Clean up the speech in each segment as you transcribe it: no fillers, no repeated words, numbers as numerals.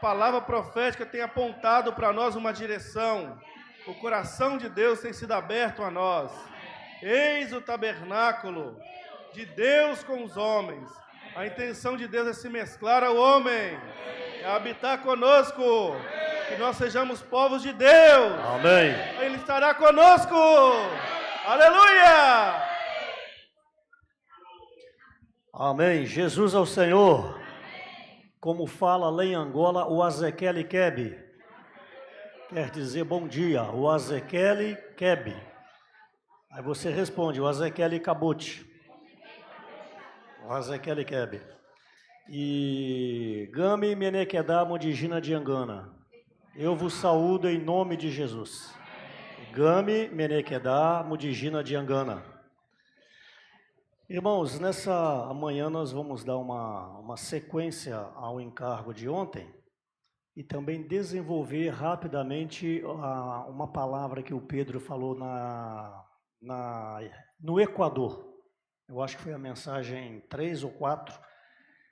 palavra profética tem apontado para nós uma direção. O coração de Deus tem sido aberto a nós. Eis o tabernáculo de Deus com os homens. A intenção de Deus é se mesclar ao homem, é habitar conosco, que nós sejamos povos de Deus. Amém. Ele estará conosco. Aleluia! Amém. Jesus é o Senhor. Como fala lá em Angola, o Azekele Kebe. Quer dizer bom dia, o Azekele Kebe. Aí você responde, o Azekele Kabut. O Azekele Kebe. E Gami Menekedá Modijina de Angana. Eu vos saúdo em nome de Jesus. Gami Menekedá Modijina de Angana. Irmãos, nessa manhã nós vamos dar uma sequência ao encargo de ontem e também desenvolver rapidamente uma palavra que o Pedro falou no Equador. Eu acho que foi a mensagem 3 ou 4,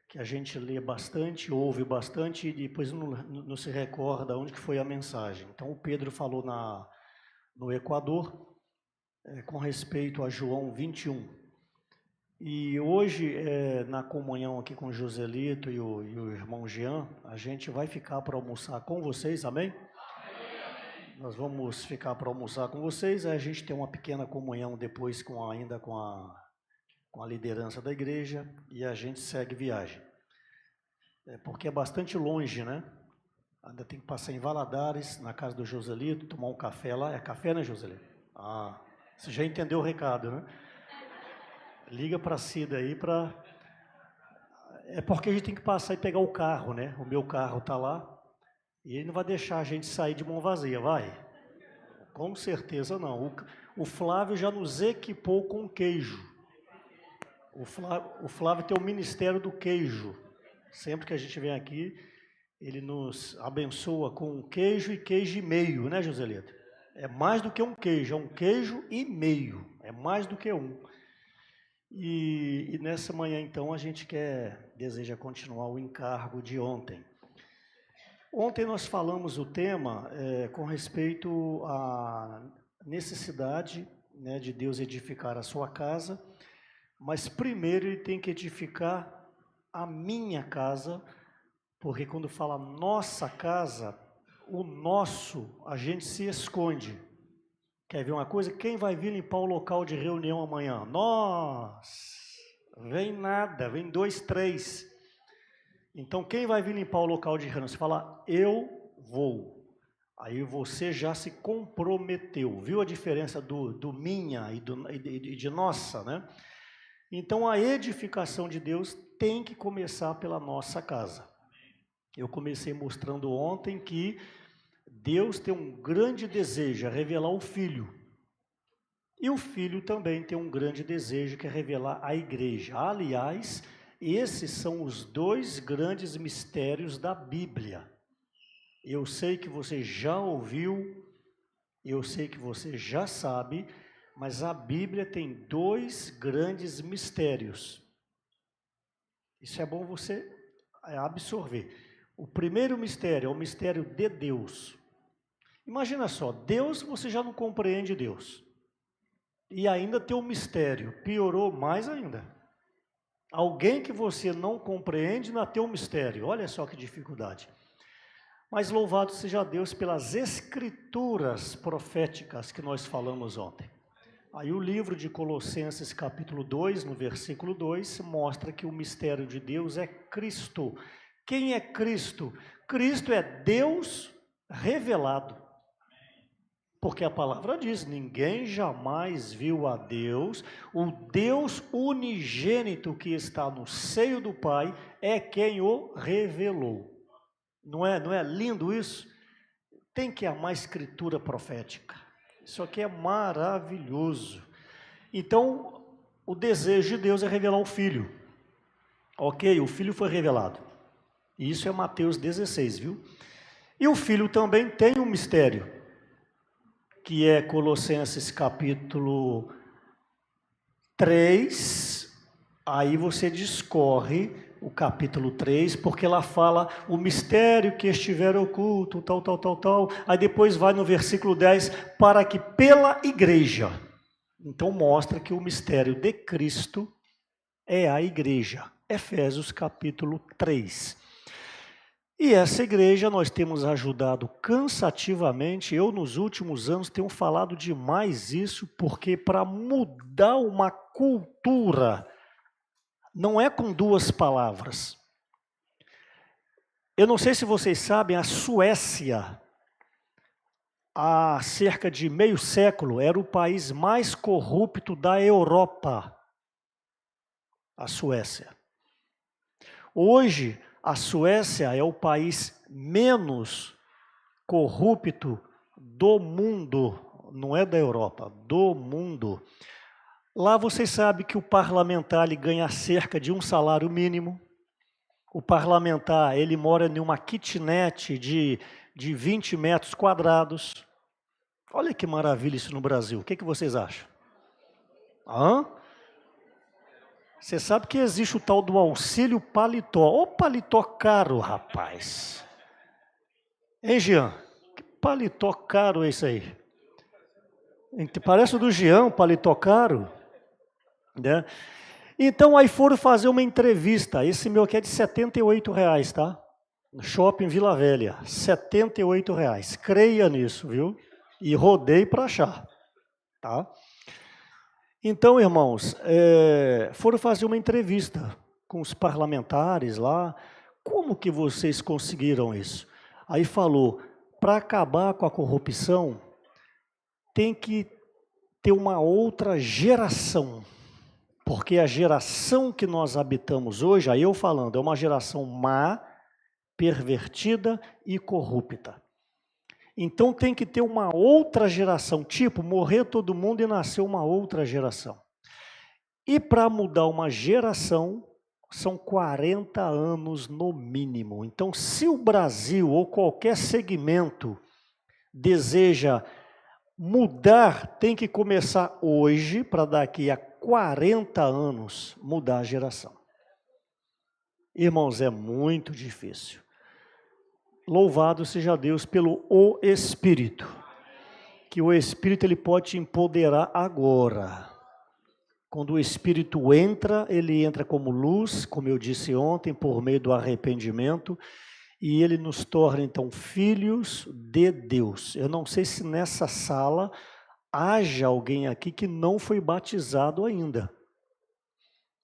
que a gente lê bastante, ouve bastante e depois não se recorda onde que foi a mensagem. Então o Pedro falou no Equador com respeito a João 21. E hoje, na comunhão aqui com o Joselito e o irmão Jean, a gente vai ficar para almoçar com vocês, amém? Amém. Nós vamos ficar para almoçar com vocês, aí a gente tem uma pequena comunhão depois ainda com a liderança da igreja e a gente segue viagem. Porque é bastante longe, né? Ainda tem que passar em Valadares, na casa do Joselito, tomar um café lá. É café, né, Joselito? Ah, você já entendeu o recado, né? Liga para a Cida aí para... É porque a gente tem que passar e pegar o carro, né? O meu carro está lá e ele não vai deixar a gente sair de mão vazia, vai? Com certeza não. O Flávio já nos equipou com queijo. O Flávio tem o ministério do queijo. Sempre que a gente vem aqui, ele nos abençoa com queijo e queijo e meio, né, Joselito? É mais do que um queijo, é um queijo e meio. É mais do que um. E nessa manhã, então, a gente deseja continuar o encargo de ontem. Ontem nós falamos o tema com respeito à necessidade, né, de Deus edificar a sua casa, mas primeiro ele tem que edificar a minha casa, porque quando fala nossa casa, o nosso, a gente se esconde. Quer ver uma coisa? Quem vai vir limpar o local de reunião amanhã? Nós! Vem nada, vem 2, 3. Então, quem vai vir limpar o local de reunião? Você fala, eu vou. Aí você já se comprometeu. Viu a diferença do minha e de nossa, né? Então, a edificação de Deus tem que começar pela nossa casa. Eu comecei mostrando ontem que Deus tem um grande desejo, é revelar o Filho. E o Filho também tem um grande desejo, que é revelar a igreja. Aliás, esses são os 2 grandes mistérios da Bíblia. Eu sei que você já ouviu, eu sei que você já sabe, mas a Bíblia tem 2 grandes mistérios. Isso é bom você absorver. O primeiro mistério é o mistério de Deus. Imagina só, Deus, você já não compreende Deus. E ainda tem um mistério, piorou mais ainda. Alguém que você não compreende ainda tem um mistério, olha só que dificuldade. Mas louvado seja Deus pelas escrituras proféticas que nós falamos ontem. Aí o livro de Colossenses capítulo 2, no versículo 2, mostra que o mistério de Deus é Cristo. Quem é Cristo? Cristo é Deus revelado. Porque a palavra diz, ninguém jamais viu a Deus, o Deus unigênito que está no seio do Pai é quem o revelou. Não é lindo isso? Tem que amar a escritura profética. Isso aqui é maravilhoso. Então, o desejo de Deus é revelar o Filho. Ok, o Filho foi revelado. Isso é Mateus 16, viu? E o Filho também tem um mistério, que é Colossenses capítulo 3, aí você discorre o capítulo 3, porque lá fala o mistério que estiver oculto, tal. Aí depois vai no versículo 10, para que pela igreja. Então mostra que o mistério de Cristo é a igreja. Efésios capítulo 3. E essa igreja nós temos ajudado cansativamente. Eu nos últimos anos tenho falado demais isso, porque para mudar uma cultura, não é com duas palavras. Eu não sei se vocês sabem, a Suécia, há cerca de meio século, era o país mais corrupto da Europa. A Suécia. Hoje, a Suécia é o país menos corrupto do mundo, não é da Europa, do mundo. Lá vocês sabem que o parlamentar ele ganha cerca de um salário mínimo. O parlamentar ele mora em uma kitnet de 20 metros quadrados. Olha que maravilha isso no Brasil. O que vocês acham? Você sabe que existe o tal do auxílio paletó. Ô paletó caro, rapaz. Hein, Jean? Que paletó caro é isso aí? Parece o do Jean, um paletó caro. Né? Então, aí foram fazer uma entrevista. Esse meu aqui é de R$78, tá? No shopping Vila Velha. R$78. Creia nisso, viu? E rodei para achar. Tá? Então, irmãos, foram fazer uma entrevista com os parlamentares lá. Como que vocês conseguiram isso? Aí falou, para acabar com a corrupção, tem que ter uma outra geração. Porque a geração que nós habitamos hoje, aí eu falando, é uma geração má, pervertida e corrupta. Então tem que ter uma outra geração, tipo, morrer todo mundo e nascer uma outra geração. E para mudar uma geração, são 40 anos no mínimo. Então, se o Brasil ou qualquer segmento deseja mudar, tem que começar hoje, para daqui a 40 anos mudar a geração. Irmãos, é muito difícil. Louvado seja Deus pelo o Espírito. Que o Espírito ele pode te empoderar agora. Quando o Espírito entra, ele entra como luz, como eu disse ontem, por meio do arrependimento, e ele nos torna então filhos de Deus. Eu não sei se nessa sala haja alguém aqui que não foi batizado ainda.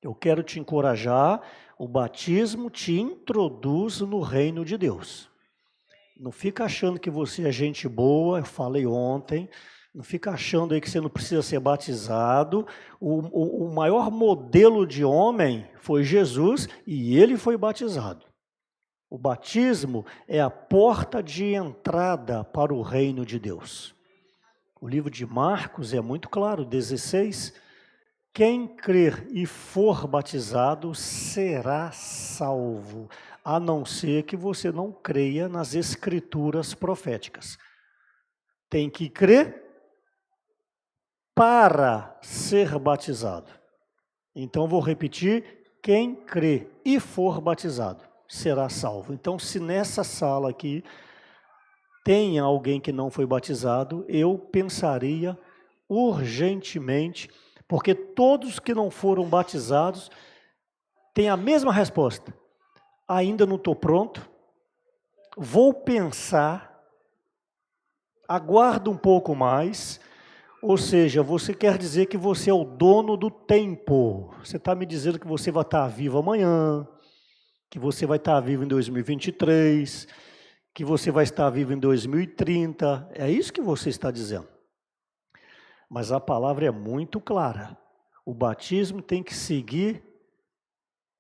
Eu quero te encorajar, o batismo te introduz no reino de Deus. Não fica achando que você é gente boa, eu falei ontem, não fica achando aí que você não precisa ser batizado. O maior modelo de homem foi Jesus e ele foi batizado. O batismo é a porta de entrada para o reino de Deus. O livro de Marcos é muito claro, 16. Quem crer e for batizado será salvo, a não ser que você não creia nas escrituras proféticas. Tem que crer para ser batizado. Então vou repetir, quem crê e for batizado será salvo. Então se nessa sala aqui tem alguém que não foi batizado, eu pensaria urgentemente, porque todos que não foram batizados têm a mesma resposta. Ainda não estou pronto, vou pensar, aguardo um pouco mais. Ou seja, você quer dizer que você é o dono do tempo. Você está me dizendo que você vai estar vivo amanhã, que você vai estar vivo em 2023, que você vai estar vivo em 2030. É isso que você está dizendo. Mas a palavra é muito clara. O batismo tem que seguir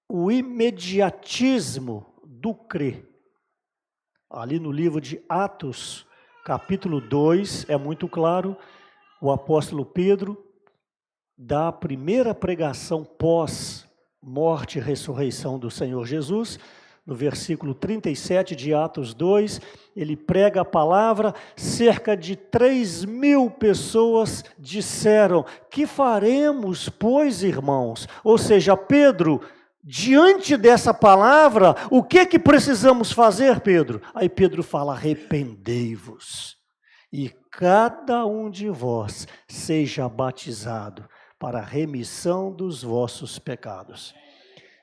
o imediatismo do crer. Ali no livro de Atos, capítulo 2, é muito claro, o apóstolo Pedro dá a primeira pregação pós-morte e ressurreição do Senhor Jesus, no versículo 37 de Atos 2, ele prega a palavra, cerca de 3.000 pessoas disseram, que faremos, pois, irmãos? Ou seja, Pedro Diante dessa palavra, o que precisamos fazer, Pedro? Aí Pedro fala: arrependei-vos, e cada um de vós seja batizado para a remissão dos vossos pecados.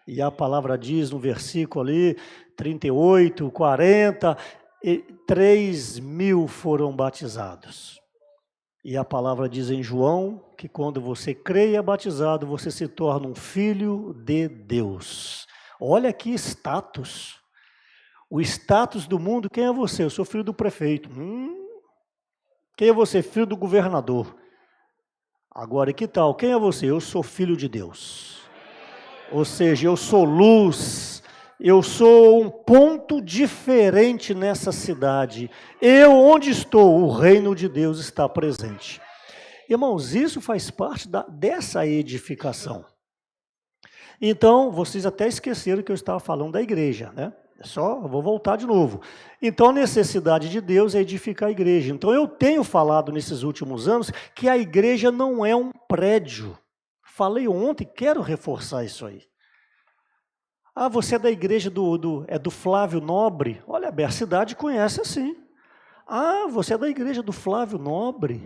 E a palavra diz no versículo ali, 38, 40, 3.000 foram batizados. E a palavra diz em João que quando você crê e é batizado, você se torna um filho de Deus. Olha que status. O status do mundo, quem é você? Eu sou filho do prefeito. Quem é você? Filho do governador. Agora, que tal? Quem é você? Eu sou filho de Deus. Ou seja, eu sou luz. Eu sou um ponto diferente nessa cidade. Eu, onde estou, o reino de Deus está presente. Irmãos, isso faz parte dessa edificação. Então, vocês até esqueceram que eu estava falando da igreja, né? Eu vou voltar de novo. Então, a necessidade de Deus é edificar a igreja. Então, eu tenho falado nesses últimos anos que a igreja não é um prédio. Falei ontem, quero reforçar isso aí. Ah, você é da igreja do Flávio Nobre? Olha, a cidade conhece assim. Ah, você é da igreja do Flávio Nobre?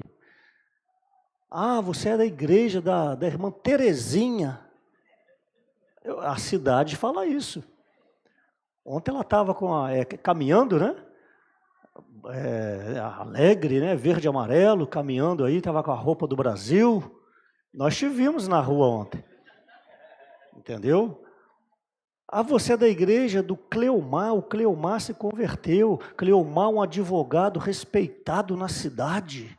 Ah, você é da igreja da irmã Terezinha? A cidade fala isso. Ontem ela estava caminhando, né? Alegre, né? Verde e amarelo, caminhando aí, estava com a roupa do Brasil. Nós te vimos na rua ontem. Entendeu? Ah, você é da igreja do Cleomar, o Cleomar se converteu. Cleomar, um advogado respeitado na cidade.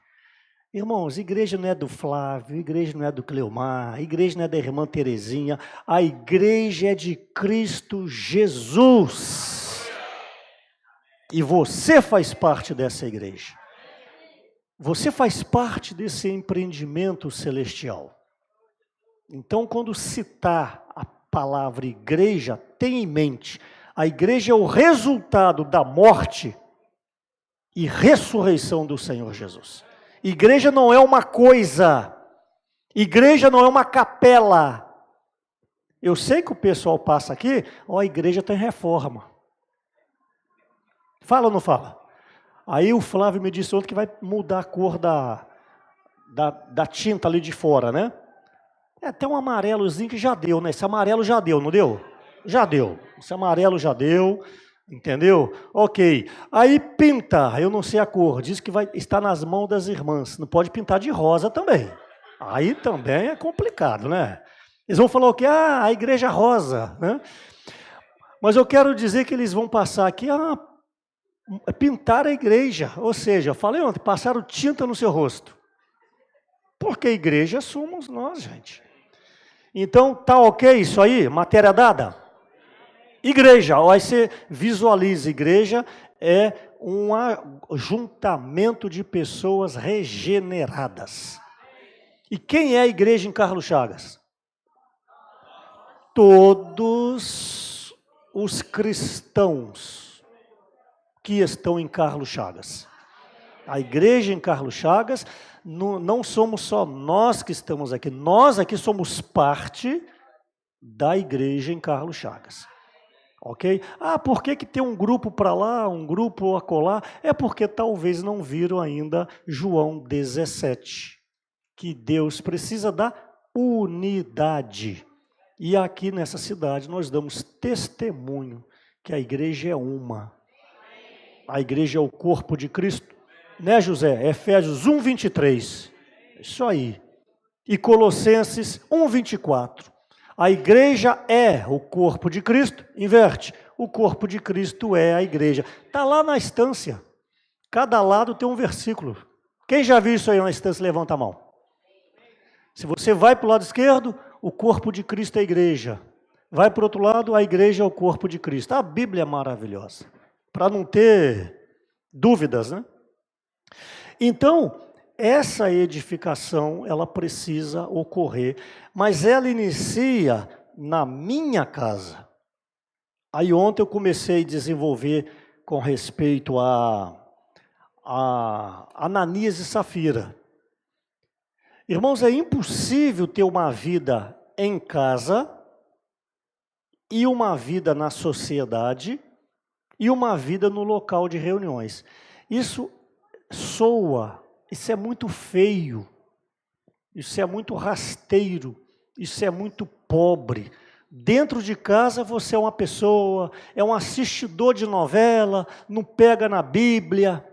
Irmãos, igreja não é do Flávio, igreja não é do Cleomar, igreja não é da irmã Terezinha, a igreja é de Cristo Jesus. E você faz parte dessa igreja. Você faz parte desse empreendimento celestial. Então, quando citar a palavra igreja, tenha em mente, a igreja é o resultado da morte e ressurreição do Senhor Jesus. Igreja não é uma coisa, igreja não é uma capela. Eu sei que o pessoal passa aqui, a igreja tem reforma. Fala ou não fala? Aí o Flávio me disse ontem que vai mudar a cor da tinta ali de fora, né? É até um amarelozinho que já deu, né? Esse amarelo já deu, não deu? Já deu. Esse amarelo já deu, entendeu? Ok. Aí pinta, eu não sei a cor, diz que vai estar nas mãos das irmãs. Não pode pintar de rosa também. Aí também é complicado, né? Eles vão falar o quê? Ah, a igreja rosa, né? Mas eu quero dizer que eles vão passar aqui a pintar a igreja. Ou seja, eu falei ontem, passaram tinta no seu rosto. Porque a igreja somos nós, gente. Então, tá ok isso aí? Matéria dada? Igreja, aí você visualiza, igreja é um ajuntamento de pessoas regeneradas. E quem é a igreja em Carlos Chagas? Todos os cristãos que estão em Carlos Chagas. A igreja em Carlos Chagas, não somos só nós que estamos aqui, nós aqui somos parte da igreja em Carlos Chagas. Ok? Ah, por que tem um grupo para lá, um grupo acolá? É porque talvez não viram ainda João 17, que Deus precisa da unidade. E aqui nessa cidade nós damos testemunho que a igreja é uma. A igreja é o corpo de Cristo. Né, José? Efésios 1:23. Isso aí. E Colossenses 1:24. A igreja é o corpo de Cristo. Inverte. O corpo de Cristo é a igreja. Está lá na estância. Cada lado tem um versículo. Quem já viu isso aí na estância, levanta a mão. Se você vai para o lado esquerdo, o corpo de Cristo é a igreja. Vai para o outro lado, a igreja é o corpo de Cristo. A Bíblia é maravilhosa. Para não ter dúvidas, né? Então, essa edificação, ela precisa ocorrer, mas ela inicia na minha casa. Aí ontem eu comecei a desenvolver com respeito a Ananias e Safira. Irmãos, é impossível ter uma vida em casa e uma vida na sociedade e uma vida no local de reuniões. Isso soa, isso é muito feio, isso é muito rasteiro, isso é muito pobre. Dentro de casa você é uma pessoa, é um assistidor de novela, não pega na Bíblia.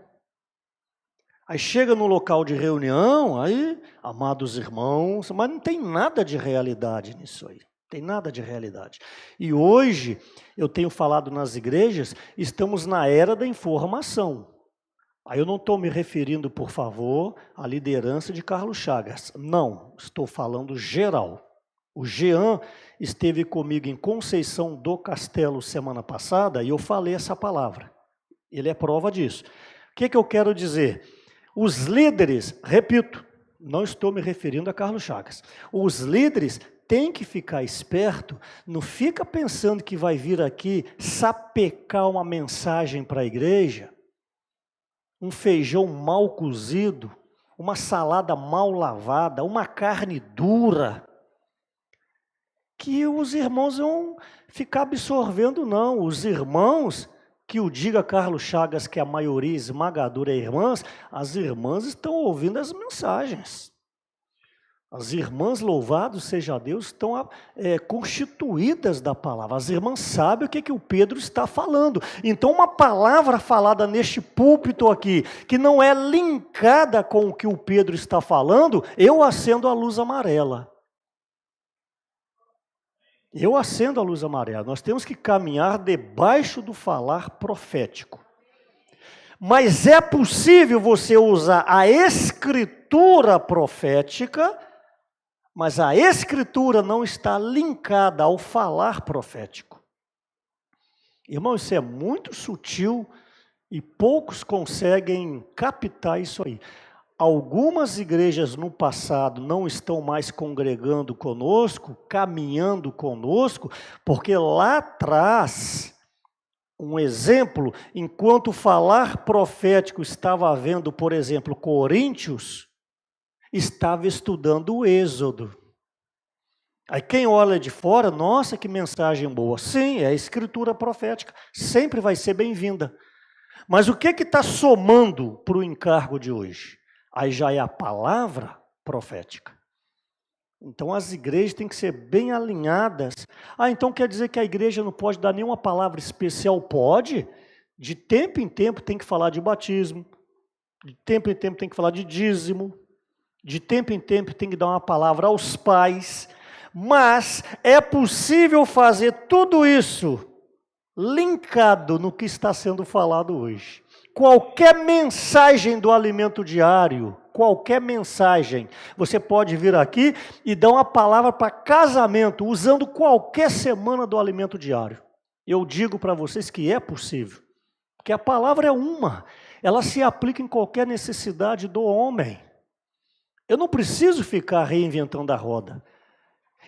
Aí chega no local de reunião, aí, amados irmãos, mas não tem nada de realidade nisso aí. Tem nada de realidade. E hoje, eu tenho falado nas igrejas, estamos na era da informação. Aí eu não estou me referindo, por favor, à liderança de Carlos Chagas. Não, estou falando geral. O Jean esteve comigo em Conceição do Castelo semana passada e eu falei essa palavra. Ele é prova disso. O que eu quero dizer? Os líderes, repito, não estou me referindo a Carlos Chagas. Os líderes têm que ficar esperto, não fica pensando que vai vir aqui sapecar uma mensagem para a igreja, um feijão mal cozido, uma salada mal lavada, uma carne dura, que os irmãos vão ficar absorvendo, não. Os irmãos, que o diga Carlos Chagas, que a maioria esmagadora é irmãs, as irmãs estão ouvindo as mensagens. As irmãs, louvado seja Deus, estão constituídas da palavra. As irmãs sabem o que o Pedro está falando. Então, uma palavra falada neste púlpito aqui, que não é linkada com o que o Pedro está falando, eu acendo a luz amarela. Eu acendo a luz amarela. Nós temos que caminhar debaixo do falar profético. Mas é possível você usar a escritura profética, mas a escritura não está linkada ao falar profético. Irmão, isso é muito sutil e poucos conseguem captar isso aí. Algumas igrejas no passado não estão mais congregando conosco, caminhando conosco, porque lá atrás, um exemplo, enquanto o falar profético estava havendo, por exemplo, Coríntios, estava estudando o Êxodo. Aí quem olha de fora, nossa, que mensagem boa. Sim, é a escritura profética, sempre vai ser bem-vinda. Mas o que está somando para o encargo de hoje? Aí já é a palavra profética. Então as igrejas têm que ser bem alinhadas. Então quer dizer que a igreja não pode dar nenhuma palavra especial? Pode. De tempo em tempo tem que falar de batismo. De tempo em tempo tem que falar de dízimo. De tempo em tempo tem que dar uma palavra aos pais. Mas é possível fazer tudo isso linkado no que está sendo falado hoje. Qualquer mensagem do alimento diário, qualquer mensagem, você pode vir aqui e dar uma palavra para casamento, usando qualquer semana do alimento diário. Eu digo para vocês que é possível, porque a palavra é uma, ela se aplica em qualquer necessidade do homem. Eu não preciso ficar reinventando a roda.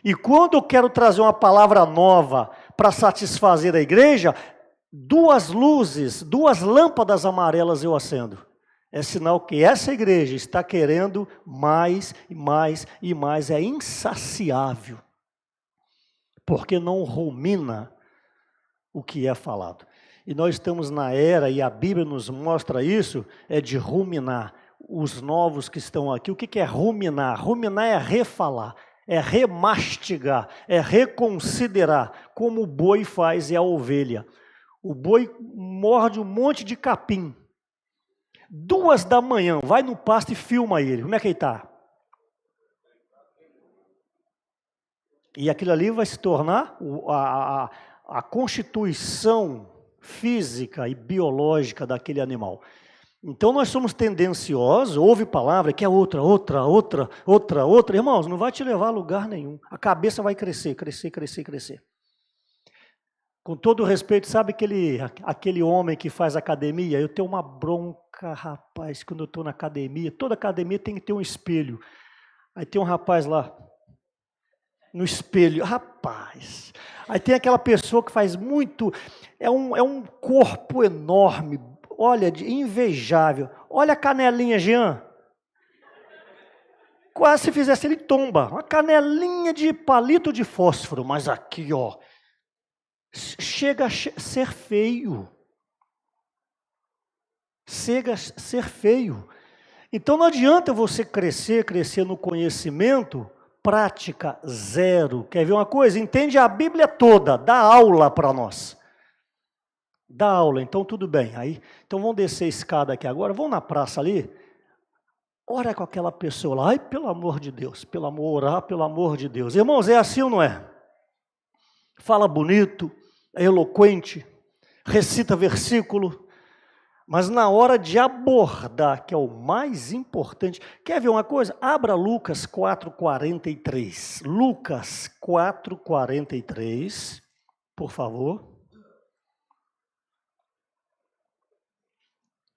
E quando eu quero trazer uma palavra nova para satisfazer a igreja, 2 luzes, 2 lâmpadas amarelas eu acendo. É sinal que essa igreja está querendo mais e mais e mais, é insaciável, porque não rumina o que é falado. E nós estamos na era, e a Bíblia nos mostra isso, é de ruminar. Os novos que estão aqui, o que é ruminar? Ruminar é refalar, é remastigar, é reconsiderar, como o boi faz e a ovelha. O boi morde um monte de capim. 2 da manhã, vai no pasto e filma ele. Como é que ele está? E aquilo ali vai se tornar a constituição física e biológica daquele animal. Então nós somos tendenciosos, ouve palavra, quer outra. Irmãos, não vai te levar a lugar nenhum. A cabeça vai crescer. Com todo respeito, sabe aquele homem que faz academia? Eu tenho uma bronca, rapaz, quando eu estou na academia. Toda academia tem que ter um espelho. Aí tem um rapaz lá, no espelho, rapaz. Aí tem aquela pessoa que faz muito, é um corpo enorme, olha, invejável. Olha a canelinha, Jean. Quase se fizesse ele tomba. Uma canelinha de palito de fósforo, mas aqui, ó. chega a ser feio. Chega a ser feio. Então não adianta você crescer no conhecimento, prática zero. Quer ver uma coisa? Entende a Bíblia toda, dá aula para nós. Dá aula, então tudo bem. Aí, então vamos descer a escada aqui agora, vamos na praça ali, ora com aquela pessoa lá, ai, pelo amor de Deus, pelo amor, orar, pelo amor de Deus. Irmãos, é assim ou não é? Fala bonito, é eloquente, recita versículo, mas na hora de abordar, que é o mais importante, quer ver uma coisa? Abra Lucas 4:43. Lucas 4:43, por favor.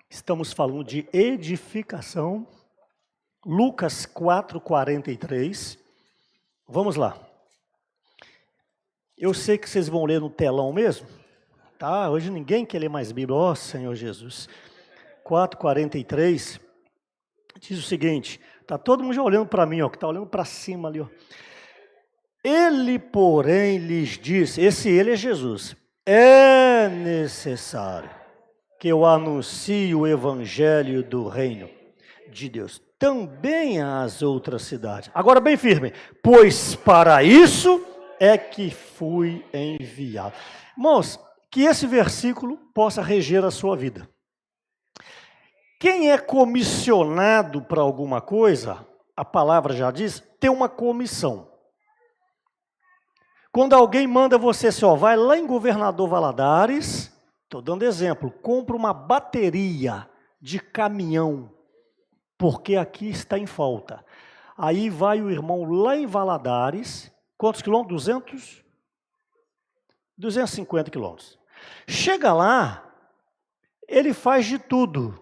Estamos falando de edificação. Lucas 4:43. Vamos lá. Eu sei que vocês vão ler no telão mesmo. Tá, hoje ninguém quer ler mais Bíblia, ó Senhor Jesus. 4:43 diz o seguinte, tá todo mundo já olhando para mim, ó, que tá olhando para cima ali, ó. Ele, porém, lhes disse, esse ele é Jesus, é necessário que eu anuncie o evangelho do reino de Deus também às outras cidades. Agora bem firme, pois para isso é que fui enviado. Irmãos, que esse versículo possa reger a sua vida. Quem é comissionado para alguma coisa, a palavra já diz, tem uma comissão. Quando alguém manda você, ó, vai lá em Governador Valadares, estou dando exemplo, compra uma bateria de caminhão, porque aqui está em falta. Aí vai o irmão lá em Valadares, quantos quilômetros? 250 quilômetros. Chega lá, ele faz de tudo.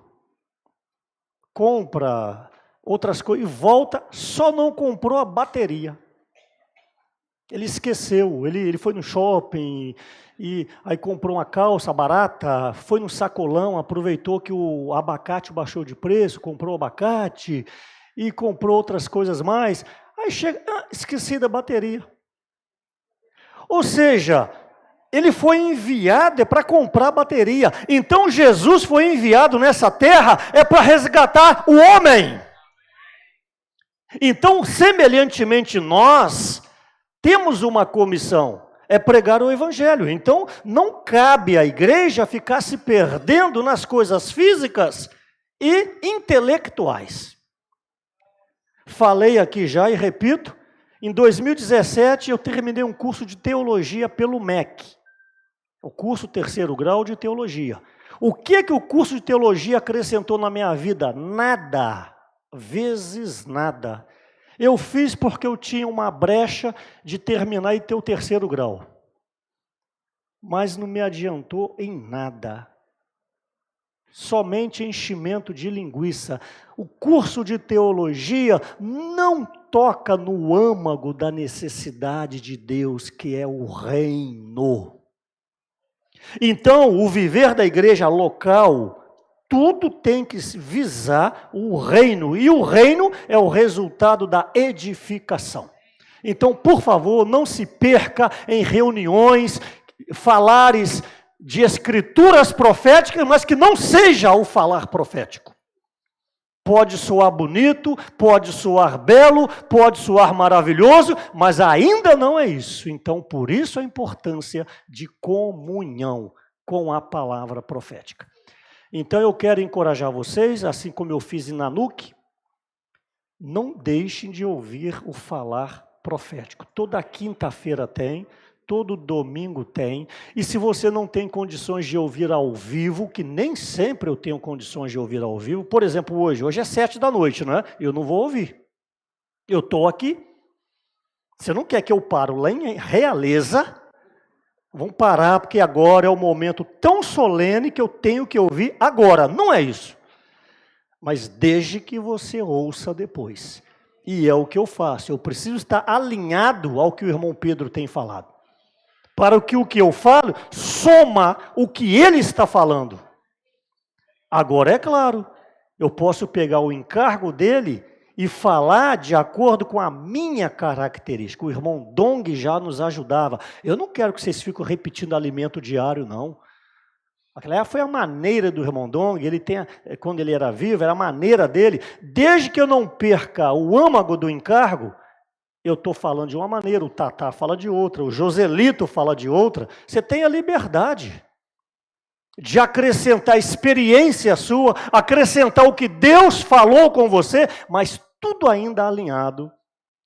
Compra outras coisas e volta, só não comprou a bateria. Ele esqueceu, ele foi no shopping e aí comprou uma calça barata, foi no sacolão, aproveitou que o abacate baixou de preço, comprou abacate e comprou outras coisas mais. Aí chega, esqueci da bateria. Ou seja, ele foi enviado para comprar bateria. Então Jesus foi enviado nessa terra para resgatar o homem. Então, semelhantemente nós temos uma comissão, é pregar o evangelho. Então, não cabe à igreja ficar se perdendo nas coisas físicas e intelectuais. Falei aqui já e repito, em 2017 eu terminei um curso de teologia pelo MEC, o curso 3º grau de teologia. O que o curso de teologia acrescentou na minha vida? Nada, vezes nada. Eu fiz porque eu tinha uma brecha de terminar e ter o 3º grau. Mas não me adiantou em nada. Somente enchimento de linguiça. O curso de teologia não toca no âmago da necessidade de Deus, que é o reino. Então, o viver da igreja local, tudo tem que visar o reino, e o reino é o resultado da edificação. Então, por favor, não se perca em reuniões, falares de escrituras proféticas, mas que não seja o falar profético. Pode soar bonito, pode soar belo, pode soar maravilhoso, mas ainda não é isso. Então, por isso a importância de comunhão com a palavra profética. Então, eu quero encorajar vocês, assim como eu fiz em Nanuque, não deixem de ouvir o falar profético. Toda quinta-feira tem, todo domingo tem, e se você não tem condições de ouvir ao vivo, que nem sempre eu tenho condições de ouvir ao vivo, por exemplo, hoje é 19h, não é? Eu não vou ouvir. Eu estou aqui. Você não quer que eu pare lá em Realeza? Vamos parar, porque agora é o momento tão solene que eu tenho que ouvir agora. Não é isso. Mas desde que você ouça depois. E é o que eu faço. Eu preciso estar alinhado ao que o irmão Pedro tem falado. Para que o que eu falo soma o que ele está falando. Agora, é claro, eu posso pegar o encargo dele e falar de acordo com a minha característica. O irmão Dong já nos ajudava. Eu não quero que vocês fiquem repetindo alimento diário, não. Aquela foi a maneira do irmão Dong, quando ele era vivo, era a maneira dele. Desde que eu não perca o âmago do encargo, eu estou falando de uma maneira, o Tatá fala de outra, o Joselito fala de outra. Você tem a liberdade de acrescentar experiência sua, acrescentar o que Deus falou com você, mas tudo ainda alinhado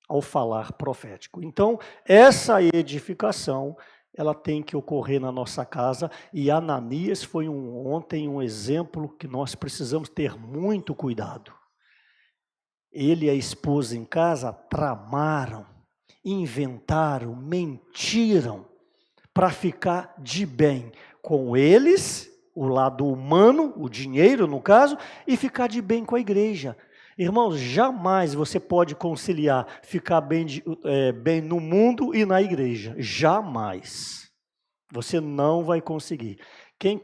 ao falar profético. Então, essa edificação, ela tem que ocorrer na nossa casa, e Ananias foi ontem um exemplo que nós precisamos ter muito cuidado. Ele e a esposa em casa tramaram, inventaram, mentiram, para ficar de bem com eles, o lado humano, o dinheiro no caso, e ficar de bem com a igreja. Irmãos, jamais você pode conciliar ficar bem no mundo e na igreja. Jamais. Você não vai conseguir. Quem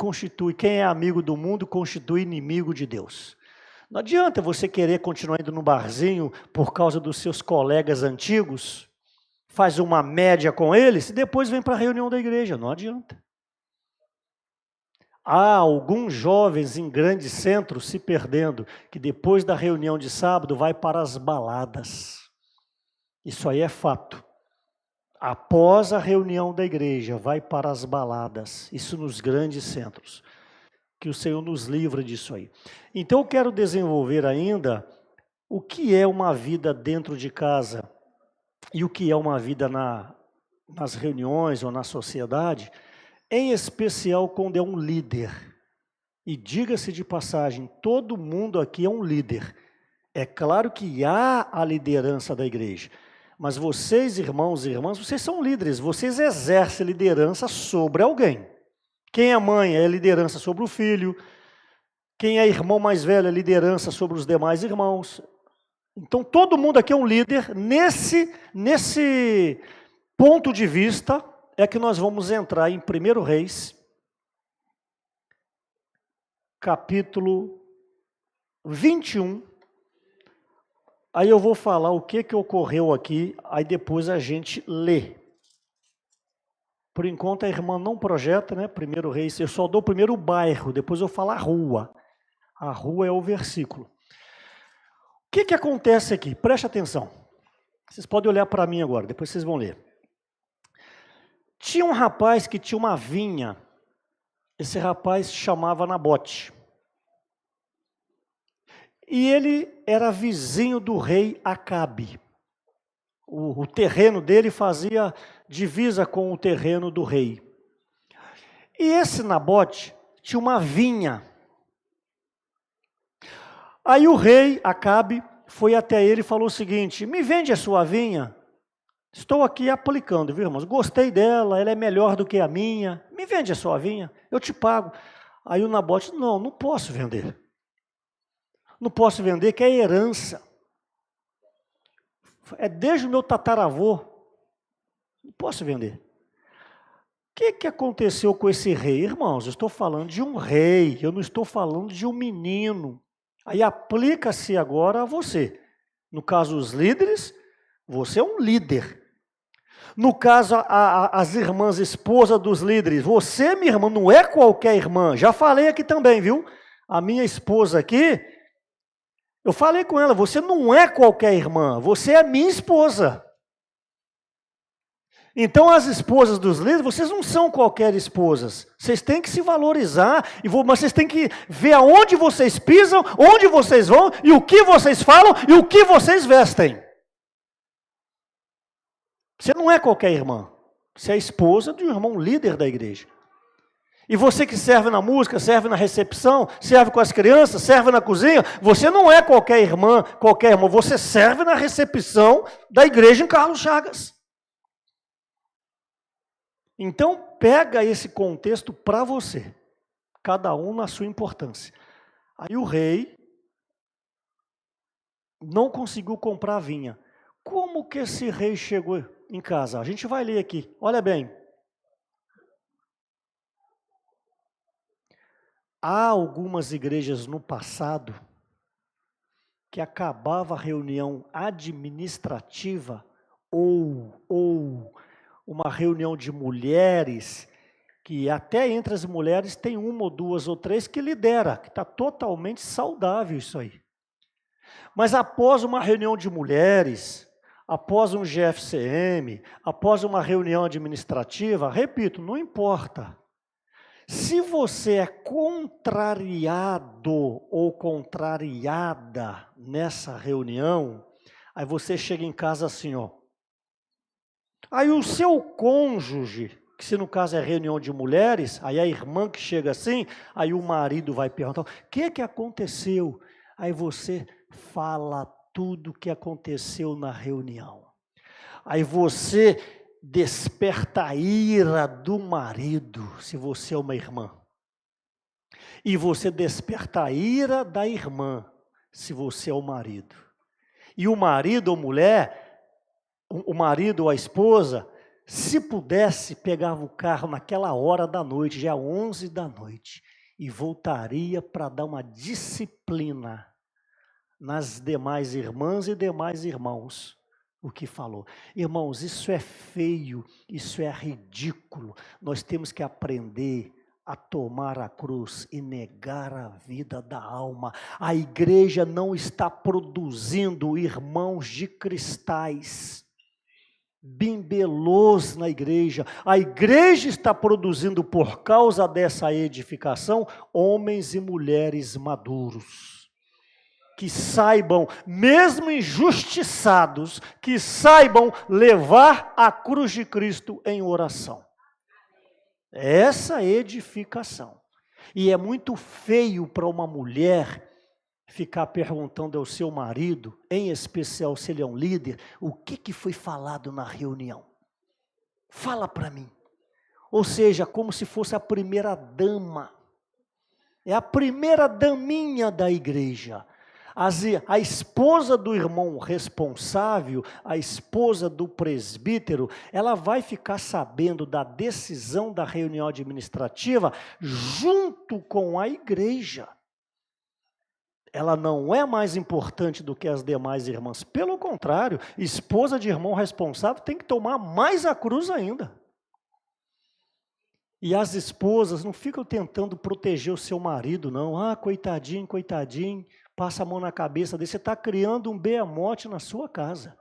é amigo do mundo, constitui inimigo de Deus. Não adianta você querer continuar indo no barzinho por causa dos seus colegas antigos, faz uma média com eles e depois vem para a reunião da igreja. Não adianta. Há alguns jovens em grandes centros se perdendo, que depois da reunião de sábado vai para as baladas. Isso aí é fato. Após a reunião da igreja, vai para as baladas. Isso nos grandes centros. Que o Senhor nos livre disso aí. Então eu quero desenvolver ainda o que é uma vida dentro de casa e o que é uma vida nas reuniões ou na sociedade, em especial quando é um líder. E diga-se de passagem, todo mundo aqui é um líder. É claro que há a liderança da igreja, mas vocês, irmãos e irmãs, vocês são líderes, vocês exercem liderança sobre alguém. Quem é mãe é liderança sobre o filho, quem é irmão mais velho é liderança sobre os demais irmãos. Então todo mundo aqui é um líder. Nesse ponto de vista é que nós vamos entrar em 1 Reis, capítulo 21. Aí eu vou falar o que ocorreu aqui, aí depois a gente lê. Por enquanto a irmã não projeta, né? 1 Reis, eu só dou primeiro o bairro, depois eu falo a rua. A rua é o versículo. O que acontece aqui? Preste atenção. Vocês podem olhar para mim agora, depois vocês vão ler. Tinha um rapaz que tinha uma vinha. Esse rapaz chamava Nabote. E ele era vizinho do rei Acabe. O terreno dele fazia divisa com o terreno do rei. E esse Nabote tinha uma vinha. Aí o rei Acabe foi até ele e falou o seguinte: me vende a sua vinha. Estou aqui aplicando, viu, irmãos? Gostei dela, ela é melhor do que a minha. Me vende a sua vinha, eu te pago. Aí o Nabote: não posso vender. Não posso vender, que é herança. É desde o meu tataravô. Não posso vender. O que aconteceu com esse rei? Irmãos, eu estou falando de um rei, eu não estou falando de um menino. Aí aplica-se agora a você. No caso, os líderes, você é um líder. No caso, as irmãs esposas dos líderes, você, minha irmã, não é qualquer irmã. Já falei aqui também, viu? A minha esposa aqui, eu falei com ela, você não é qualquer irmã, você é minha esposa. Então, as esposas dos líderes, vocês não são qualquer esposas. Vocês têm que se valorizar, mas vocês têm que ver aonde vocês pisam, onde vocês vão, e o que vocês falam, e o que vocês vestem. Você não é qualquer irmã. Você é a esposa de um irmão líder da igreja. E você que serve na música, serve na recepção, serve com as crianças, serve na cozinha, você não é qualquer irmã, qualquer irmão. Você serve na recepção da igreja em Carlos Chagas. Então, pega esse contexto para você, cada um na sua importância. Aí o rei não conseguiu comprar a vinha. Como que esse rei chegou em casa? A gente vai ler aqui, olha bem. Há algumas igrejas no passado que acabava a reunião administrativa ou uma reunião de mulheres, que até entre as mulheres tem uma ou duas ou três que lidera, que está totalmente saudável isso aí. Mas após uma reunião de mulheres, após um GFCM, após uma reunião administrativa, repito, não importa. Se você é contrariado ou contrariada nessa reunião, aí você chega em casa assim, ó. Aí o seu cônjuge, que se no caso é reunião de mulheres, aí a irmã que chega assim, aí o marido vai perguntar, o que aconteceu? Aí você fala tudo o que aconteceu na reunião. Aí você desperta a ira do marido, se você é uma irmã. E você desperta a ira da irmã, se você é o marido. E o marido ou mulher, o marido ou a esposa, se pudesse, pegava o carro naquela hora da noite, já 11 da noite, e voltaria para dar uma disciplina nas demais irmãs e demais irmãos, o que falou. Irmãos, isso é feio, isso é ridículo. Nós temos que aprender a tomar a cruz e negar a vida da alma. A igreja não está produzindo irmãos de cristais, bimbelôs na igreja. A igreja está produzindo, por causa dessa edificação, homens e mulheres maduros, que saibam, mesmo injustiçados, que saibam levar a cruz de Cristo em oração. Essa edificação. E é muito feio para uma mulher ficar perguntando ao seu marido, em especial se ele é um líder, o que foi falado na reunião. Fala para mim. Ou seja, como se fosse a primeira dama. É a primeira daminha da igreja. A esposa do irmão responsável, a esposa do presbítero, ela vai ficar sabendo da decisão da reunião administrativa junto com a igreja. Ela não é mais importante do que as demais irmãs. Pelo contrário, esposa de irmão responsável tem que tomar mais a cruz ainda. E as esposas não ficam tentando proteger o seu marido, não. Ah, coitadinho, coitadinho, passa a mão na cabeça dele. Você está criando um behemote na sua casa.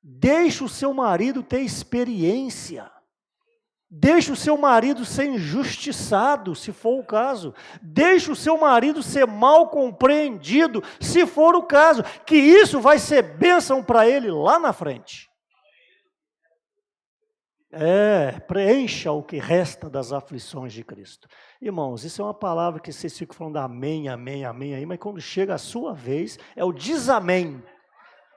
Deixe o seu marido ter experiência. Deixe o seu marido ser injustiçado, se for o caso. Deixe o seu marido ser mal compreendido, se for o caso. Que isso vai ser bênção para ele lá na frente. Preencha o que resta das aflições de Cristo. Irmãos, isso é uma palavra que vocês ficam falando amém, amém, amém aí, mas quando chega a sua vez, é o desamém.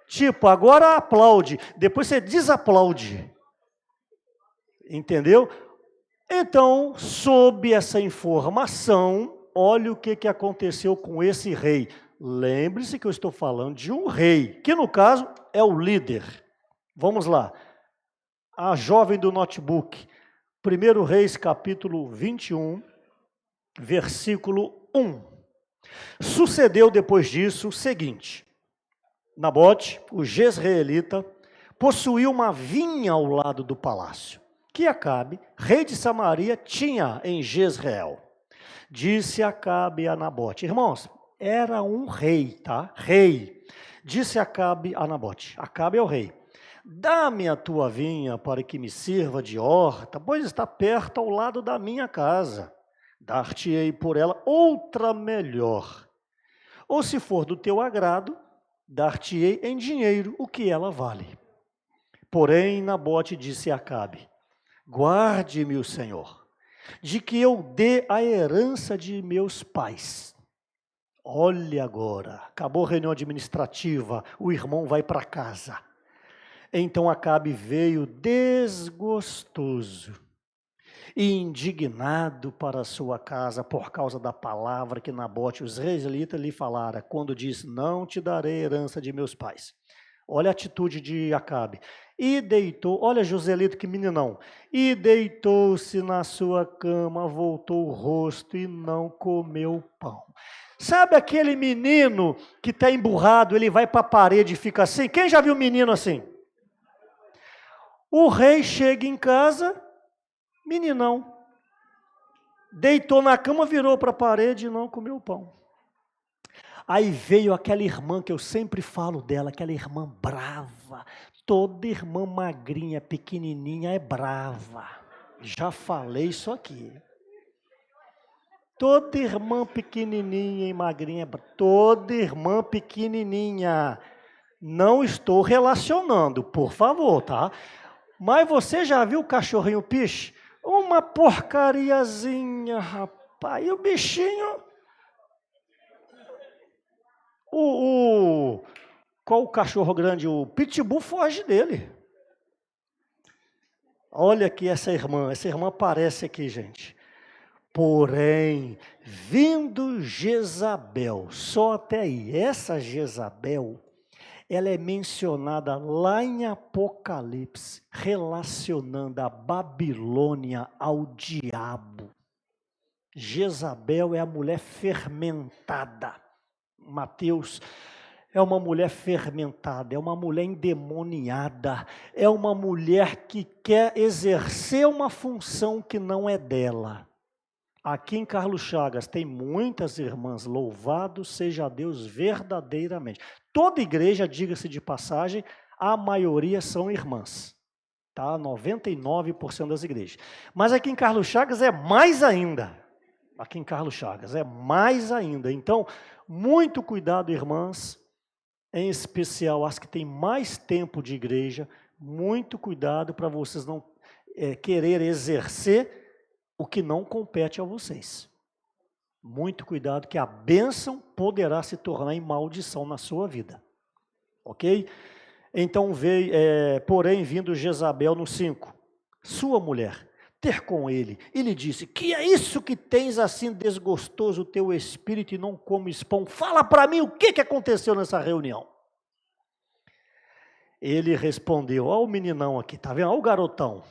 Tipo, agora aplaude, depois você desaplaude. Entendeu? Então, sob essa informação, olha o que aconteceu com esse rei. Lembre-se que eu estou falando de um rei, que no caso é o líder. Vamos lá. A jovem do notebook, 1 Reis, capítulo 21, versículo 1. Sucedeu depois disso o seguinte: Nabote, o jezreelita, possuía uma vinha ao lado do palácio, que Acabe, rei de Samaria, tinha em Jezreel. Disse Acabe a Nabote, irmãos, era um rei, tá? Rei. Disse Acabe a Nabote, Acabe é o rei. Dá-me a tua vinha para que me sirva de horta, pois está perto ao lado da minha casa. Dar-te-ei por ela outra melhor. Ou se for do teu agrado, dar-te-ei em dinheiro o que ela vale. Porém, Nabote disse a Acabe, guarde-me o Senhor, de que eu dê a herança de meus pais. Olha agora, acabou a reunião administrativa, o irmão vai para casa. Então Acabe veio desgostoso e indignado para a sua casa por causa da palavra que Nabote, os israelitas, lhe falara, quando disse, não te darei herança de meus pais. Olha a atitude de Acabe. E deitou, olha Joselito, que meninão. E deitou-se na sua cama, voltou o rosto e não comeu pão. Sabe aquele menino que está emburrado, ele vai para a parede e fica assim? Quem já viu um menino assim? O rei chega em casa, meninão. Deitou na cama, virou para a parede e não comeu pão. Aí veio aquela irmã que eu sempre falo dela, aquela irmã brava. Toda irmã magrinha, pequenininha é brava. Já falei isso aqui. Toda irmã pequenininha e magrinha é brava. Toda irmã pequenininha. Não estou relacionando, por favor, tá? Mas você já viu o cachorrinho piche? Uma porcariazinha, rapaz. E o bichinho... Qual o cachorro grande? O pitbull foge dele. Olha aqui essa irmã aparece aqui, gente. Porém, vindo Jezabel, só até aí, essa Jezabel, ela é mencionada lá em Apocalipse, relacionando a Babilônia ao diabo. Jezabel é a mulher fermentada. Mateus é uma mulher fermentada, é uma mulher endemoniada, é uma mulher que quer exercer uma função que não é dela. Aqui em Carlos Chagas tem muitas irmãs, louvado seja Deus verdadeiramente. Toda igreja, diga-se de passagem, a maioria são irmãs, tá? 99% das igrejas. Mas aqui em Carlos Chagas é mais ainda. Aqui em Carlos Chagas é mais ainda. Então, muito cuidado, irmãs, em especial as que têm mais tempo de igreja, muito cuidado para vocês não querer exercer o que não compete a vocês. Muito cuidado que a bênção poderá se tornar em maldição na sua vida. Ok? Então veio, porém, vindo Jezabel no 5, sua mulher, ter com ele, e lhe disse, que é isso que tens assim desgostoso o teu espírito e não comes pão? Fala para mim o que aconteceu nessa reunião. Ele respondeu, olha o meninão aqui, tá vendo? Olha o garotão.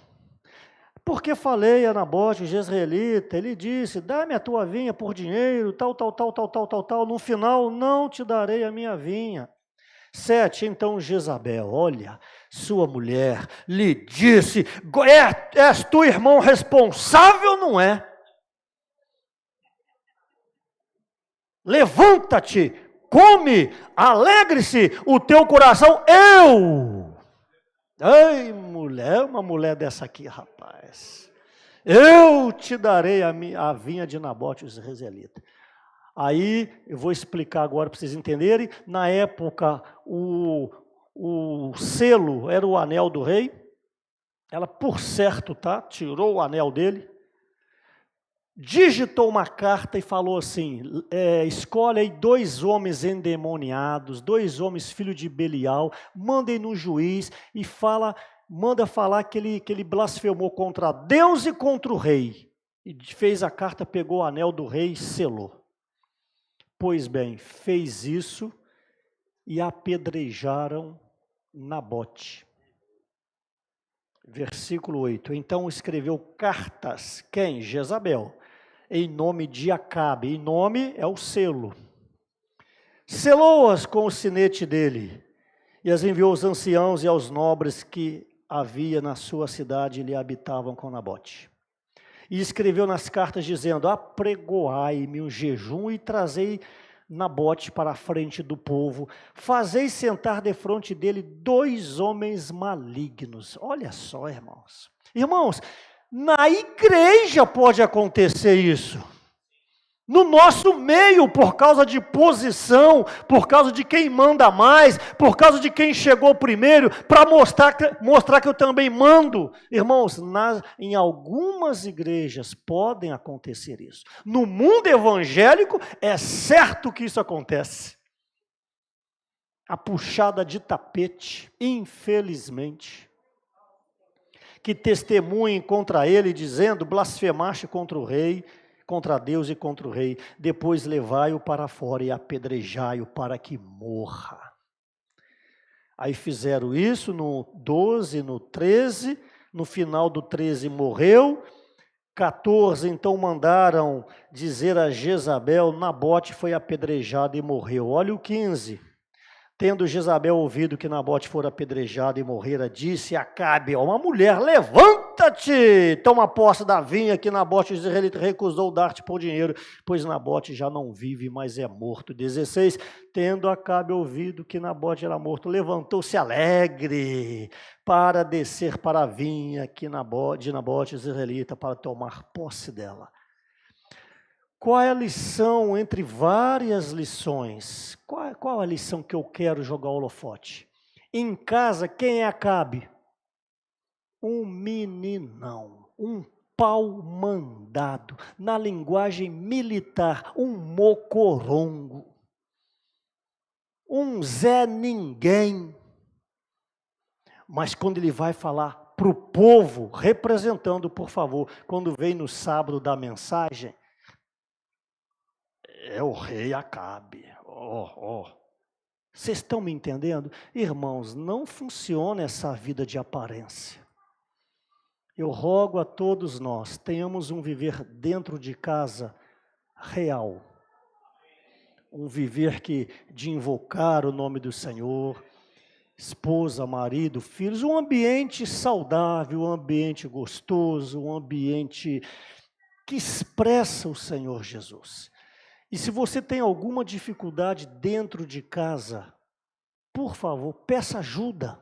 Porque falei a Nabote, o jezreelita, ele disse, dá-me a tua vinha por dinheiro, tal. No final, não te darei a minha vinha. 7, então Jezabel, olha, sua mulher lhe disse, és tu irmão responsável, não é? Levanta-te, come, alegre-se o teu coração, eu. Ai, mulher, uma mulher dessa aqui, rapaz. Eu te darei a vinha de Nabote, o jezreelita. Aí, eu vou explicar agora para vocês entenderem. Na época, o selo era o anel do rei. Ela, por certo, tá? Tirou o anel dele. Digitou uma carta e falou assim, escolhe aí 2 homens endemoniados, 2 homens filhos de Belial, mandem no juiz e manda falar que ele blasfemou contra Deus e contra o rei. E fez a carta, pegou o anel do rei e selou. Pois bem, fez isso e apedrejaram Nabote. Versículo 8. Então escreveu cartas, quem? Jezabel, em nome de Acabe. Em nome é o selo. Selou-as com o sinete dele e as enviou aos anciãos e aos nobres que havia na sua cidade e lhe habitavam com Nabote. E escreveu nas cartas dizendo, apregoai-me um jejum e trazei Nabote para a frente do povo, fazei sentar defronte dele 2 homens malignos. Olha só, irmãos. Irmãos, na igreja pode acontecer isso. No nosso meio, por causa de posição, por causa de quem manda mais, por causa de quem chegou primeiro, para mostrar que eu também mando. Irmãos, em algumas igrejas podem acontecer isso. No mundo evangélico, é certo que isso acontece. A puxada de tapete, infelizmente, que testemunhem contra ele, dizendo, blasfemaste contra o rei, contra Deus e contra o rei, depois levai-o para fora e apedrejai-o para que morra. Aí fizeram isso no 12, no 13, no final do 13 morreu. 14, então mandaram dizer a Jezabel, Nabote foi apedrejado e morreu. Olha o 15. Tendo Jezabel ouvido que Nabote fora apedrejado e morrera, disse a Acabe, uma mulher, levanta-te, toma posse da vinha que Nabote israelita recusou dar-te por dinheiro, pois Nabote já não vive, mas é morto. 16, tendo Acabe ouvido que Nabote era morto, levantou-se alegre para descer para a vinha de Nabote israelita para tomar posse dela. Qual é a lição entre várias lições? Qual é a lição que eu quero jogar o holofote? Em casa, quem é Acabe? Um meninão, um pau mandado. Na linguagem militar, um mocorongo. Um Zé Ninguém. Mas quando ele vai falar para o povo, representando, por favor, quando vem no sábado da mensagem, é o rei Acabe. Vocês estão me entendendo? Irmãos, não funciona essa vida de aparência. Eu rogo a todos nós, tenhamos um viver dentro de casa real. Um viver de invocar o nome do Senhor, esposa, marido, filhos, um ambiente saudável, um ambiente gostoso, um ambiente que expressa o Senhor Jesus. E se você tem alguma dificuldade dentro de casa, por favor, peça ajuda.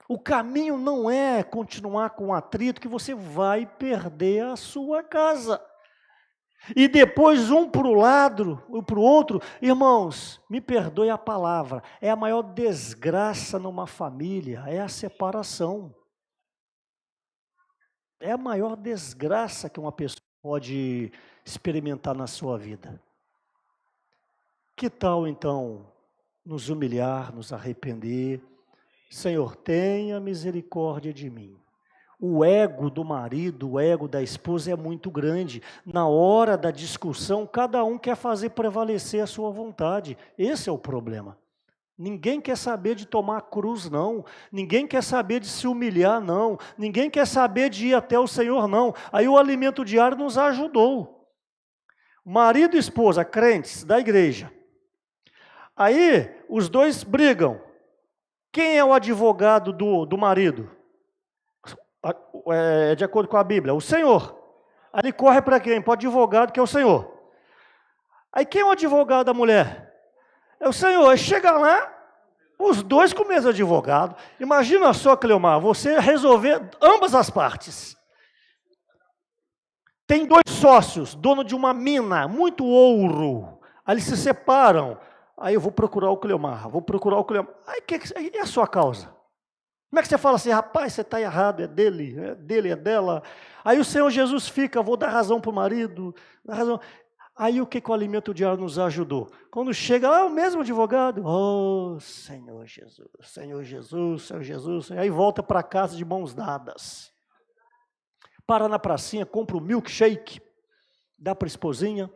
O caminho não é continuar com atrito, que você vai perder a sua casa. E depois um para o lado, um para o outro. Irmãos, me perdoe a palavra, é a maior desgraça numa família, é a separação. É a maior desgraça que uma pessoa pode experimentar na sua vida. Que tal então nos humilhar, nos arrepender? Senhor, tenha misericórdia de mim. O ego do marido, o ego da esposa é muito grande. Na hora da discussão, cada um quer fazer prevalecer a sua vontade. Esse é o problema. Ninguém quer saber de tomar a cruz, não. Ninguém quer saber de se humilhar, não. Ninguém quer saber de ir até o Senhor, não. Aí o alimento diário nos ajudou. Marido e esposa, crentes da igreja. Aí os dois brigam. Quem é o advogado do marido? De acordo com a Bíblia, o Senhor. Aí ele corre para quem? Para o advogado, que é o Senhor. Aí quem é o advogado da mulher? É o Senhor. Aí chega lá, os dois com o mesmo advogado. Imagina só, Cleomar, você resolver ambas as partes. Tem dois sócios, dono de uma mina, muito ouro. Aí eles se separam. Aí eu vou procurar o Cleomar, Aí e a sua causa? Como é que você fala assim, rapaz, você está errado, é dele, é dela. Aí o Senhor Jesus fica, vou dar razão para o marido, dar razão. Aí o que o alimento diário nos ajudou? Quando chega lá, o mesmo advogado, Senhor Jesus, Senhor Jesus, Senhor Jesus. Aí volta para casa de mãos dadas. Para na pracinha, compra um milkshake, dá para a esposinha,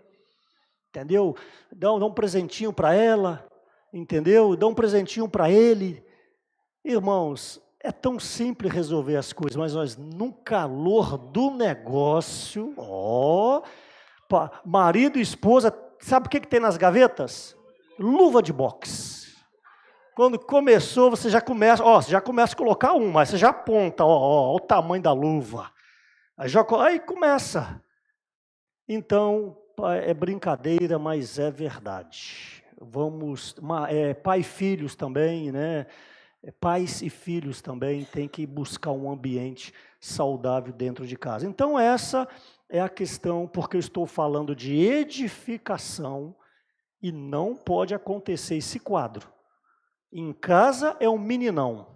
entendeu? Dá um presentinho para ela, entendeu? Dá um presentinho para ele. Irmãos, é tão simples resolver as coisas, mas nós, no calor do negócio, marido e esposa, sabe o que tem nas gavetas? Luva de boxe. Quando começou, você já começa a colocar mas você já aponta, o tamanho da luva. Aí começa. Então, é brincadeira, mas é verdade. Pai e filhos também, né? Pais e filhos também têm que buscar um ambiente saudável dentro de casa. Então essa é a questão, porque eu estou falando de edificação e não pode acontecer esse quadro. Em casa é um meninão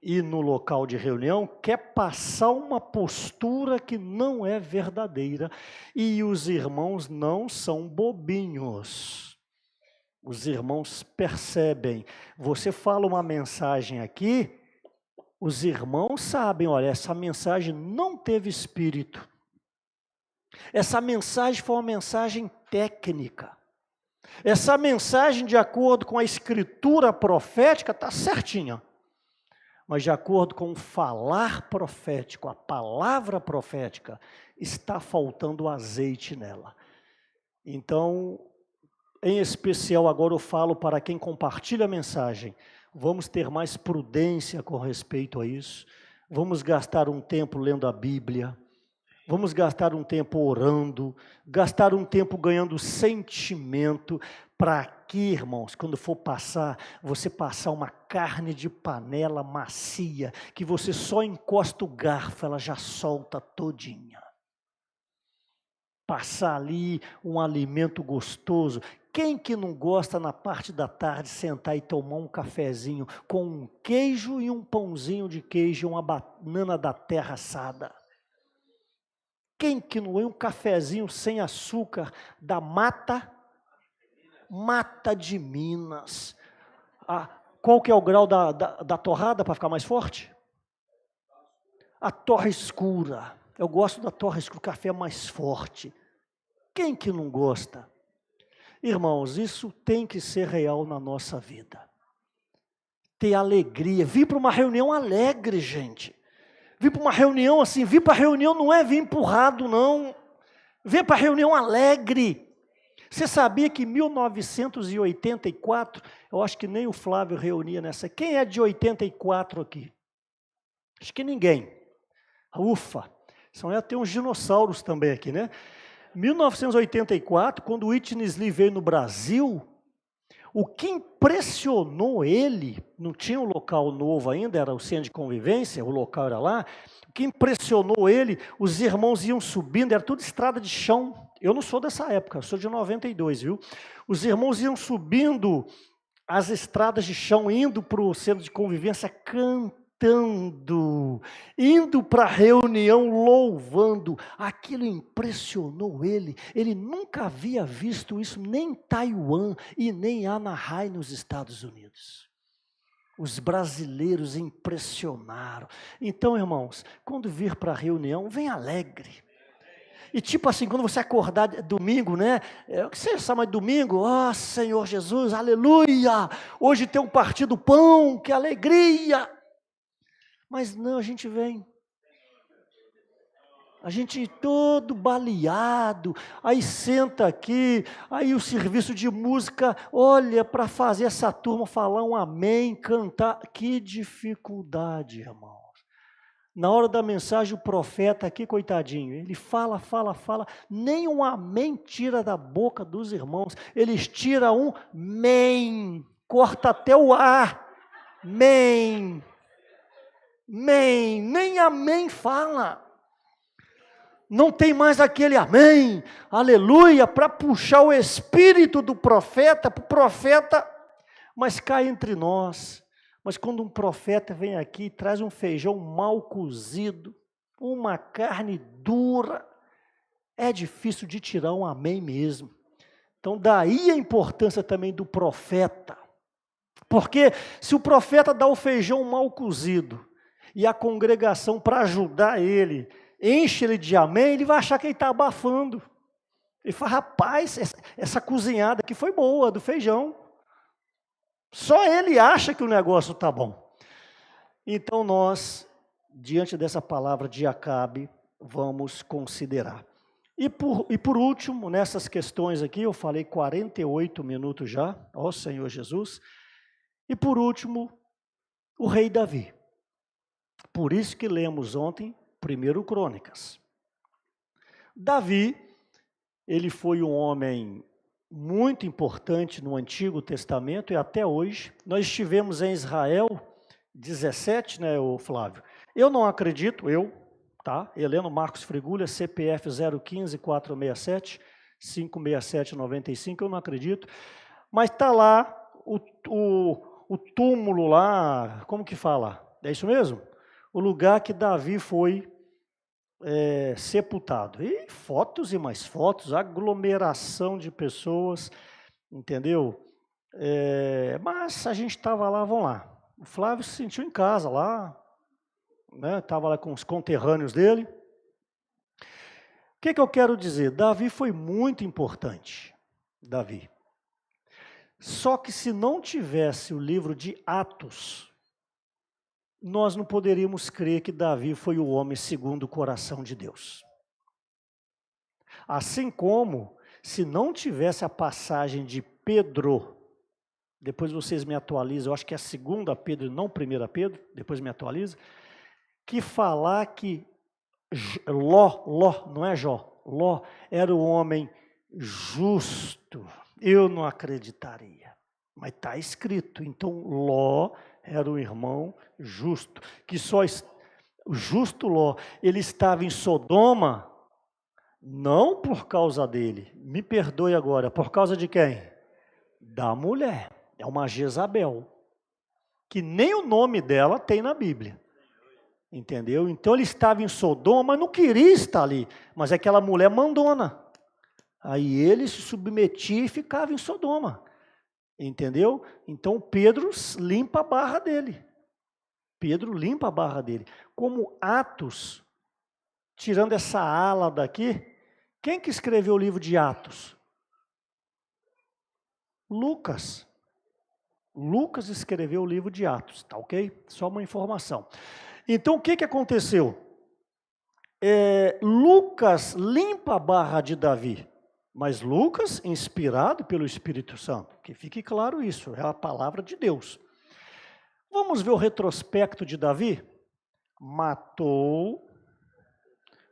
e no local de reunião quer passar uma postura que não é verdadeira e os irmãos não são bobinhos. Os irmãos percebem. Você fala uma mensagem aqui, os irmãos sabem, olha, essa mensagem não teve espírito. Essa mensagem foi uma mensagem técnica. Essa mensagem, de acordo com a escritura profética, está certinha. Mas de acordo com o falar profético, a palavra profética, está faltando azeite nela. Então, em especial agora eu falo para quem compartilha a mensagem, vamos ter mais prudência com respeito a isso, vamos gastar um tempo lendo a Bíblia, vamos gastar um tempo orando, gastar um tempo ganhando sentimento, para que, irmãos, quando for passar, você passar uma carne de panela macia, que você só encosta o garfo, ela já solta todinha. Passar ali um alimento gostoso. Quem que não gosta na parte da tarde sentar e tomar um cafezinho com um queijo e um pãozinho de queijo, uma banana da terra assada? Quem que não é um cafezinho sem açúcar da mata de Minas? Qual que é o grau da torrada para ficar mais forte? A torra escura. Eu gosto da torra escura, o café é mais forte. Quem que não gosta? Irmãos, isso tem que ser real na nossa vida. Ter alegria. Vir para uma reunião alegre, gente. Vir para uma reunião assim, vir para a reunião não é vir empurrado, não. Vir para a reunião alegre. Você sabia que em 1984, eu acho que nem o Flávio reunia nessa. Quem é de 84 aqui? Acho que ninguém. Ufa, são até uns dinossauros também aqui, né? 1984, quando o Whitney Lee veio no Brasil, o que impressionou ele, não tinha um local novo ainda, era o centro de convivência, o local era lá, o que impressionou ele, os irmãos iam subindo, era tudo estrada de chão, eu não sou dessa época, eu sou de 92, viu? Os irmãos iam subindo as estradas de chão, indo para o centro de convivência, cantando, indo para a reunião, louvando. Aquilo impressionou ele. Ele nunca havia visto isso nem em Taiwan e nem em Anaheim, nos Estados Unidos. Os brasileiros impressionaram. Então, irmãos, quando vir para a reunião, vem alegre. E tipo assim, quando você acordar domingo, né? O que você chama de domingo? Ó, Senhor Jesus, aleluia! Hoje tem um partido pão, que alegria! Mas não, a gente vem. A gente todo baleado, aí senta aqui, aí o serviço de música, olha, para fazer essa turma falar um amém, cantar. Que dificuldade, irmãos. Na hora da mensagem, o profeta aqui, coitadinho, ele fala, nem um amém tira da boca dos irmãos, eles tiram um mém, corta até o ar, mém. Nem amém fala. Não tem mais aquele amém, aleluia, para puxar o espírito do profeta, para o profeta, mas cai entre nós. Mas quando um profeta vem aqui e traz um feijão mal cozido, uma carne dura, é difícil de tirar um amém mesmo. Então daí a importância também do profeta. Porque se o profeta dá o feijão mal cozido, e a congregação, para ajudar ele, enche ele de amém, ele vai achar que ele está abafando. Ele fala, rapaz, essa cozinhada aqui foi boa, do feijão. Só ele acha que o negócio está bom. Então nós, diante dessa palavra de Acabe, vamos considerar. E por último, nessas questões aqui, eu falei 48 minutos já, ó Senhor Jesus. E por último, o rei Davi. Por isso que lemos ontem, 1 Crônicas. Davi, ele foi um homem muito importante no Antigo Testamento e até hoje. Nós estivemos em Israel 17, né, Flávio? Eu não acredito, tá? Heleno Marcos Frigulha, CPF 015-467, 567-95, eu não acredito. Mas está lá o túmulo lá, como que fala? É isso mesmo? O lugar que Davi foi sepultado. E fotos e mais fotos, aglomeração de pessoas, entendeu? Mas a gente estava lá, vamos lá. O Flávio se sentiu em casa lá, né? Estava lá com os conterrâneos dele. O que eu quero dizer? Davi foi muito importante. Davi. Só que se não tivesse o livro de Atos, nós não poderíamos crer que Davi foi o homem segundo o coração de Deus. Assim como, se não tivesse a passagem de Pedro, depois vocês me atualizam, eu acho que é 2 Pedro, não 1 Pedro, depois me atualiza, que falar que Ló, não é Jó, Ló era o homem justo, eu não acreditaria, mas está escrito. Então Ló era um irmão justo, que só o justo Ló, ele estava em Sodoma, não por causa dele, me perdoe agora, por causa de quem? Da mulher, é uma Jezabel, que nem o nome dela tem na Bíblia. Entendeu? Então ele estava em Sodoma, mas não queria estar ali. Mas aquela mulher mandona. Aí ele se submetia e ficava em Sodoma. Entendeu? Então Pedro limpa a barra dele. Pedro limpa a barra dele. Como Atos, tirando essa ala daqui, quem que escreveu o livro de Atos? Lucas. Lucas escreveu o livro de Atos, tá ok? Só uma informação. Então, o que aconteceu? Lucas limpa a barra de Davi, mas Lucas, inspirado pelo Espírito Santo, que fique claro isso, é a palavra de Deus. Vamos ver o retrospecto de Davi? Matou,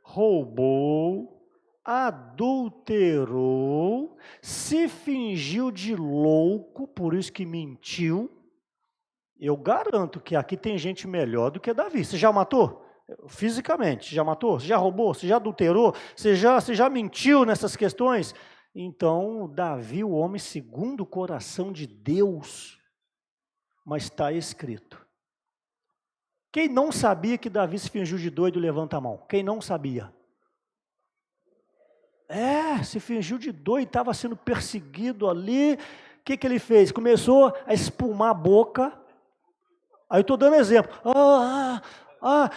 roubou, adulterou, se fingiu de louco, por isso que mentiu. Eu garanto que aqui tem gente melhor do que Davi. Você já matou? Fisicamente, já matou? Você já roubou? Você já adulterou? Você já mentiu nessas questões? Então, Davi, o homem segundo o coração de Deus, mas está escrito. Quem não sabia que Davi se fingiu de doido, levanta a mão. Quem não sabia? Se fingiu de doido, estava sendo perseguido ali. O que ele fez? Começou a espumar a boca. Aí eu estou dando exemplo.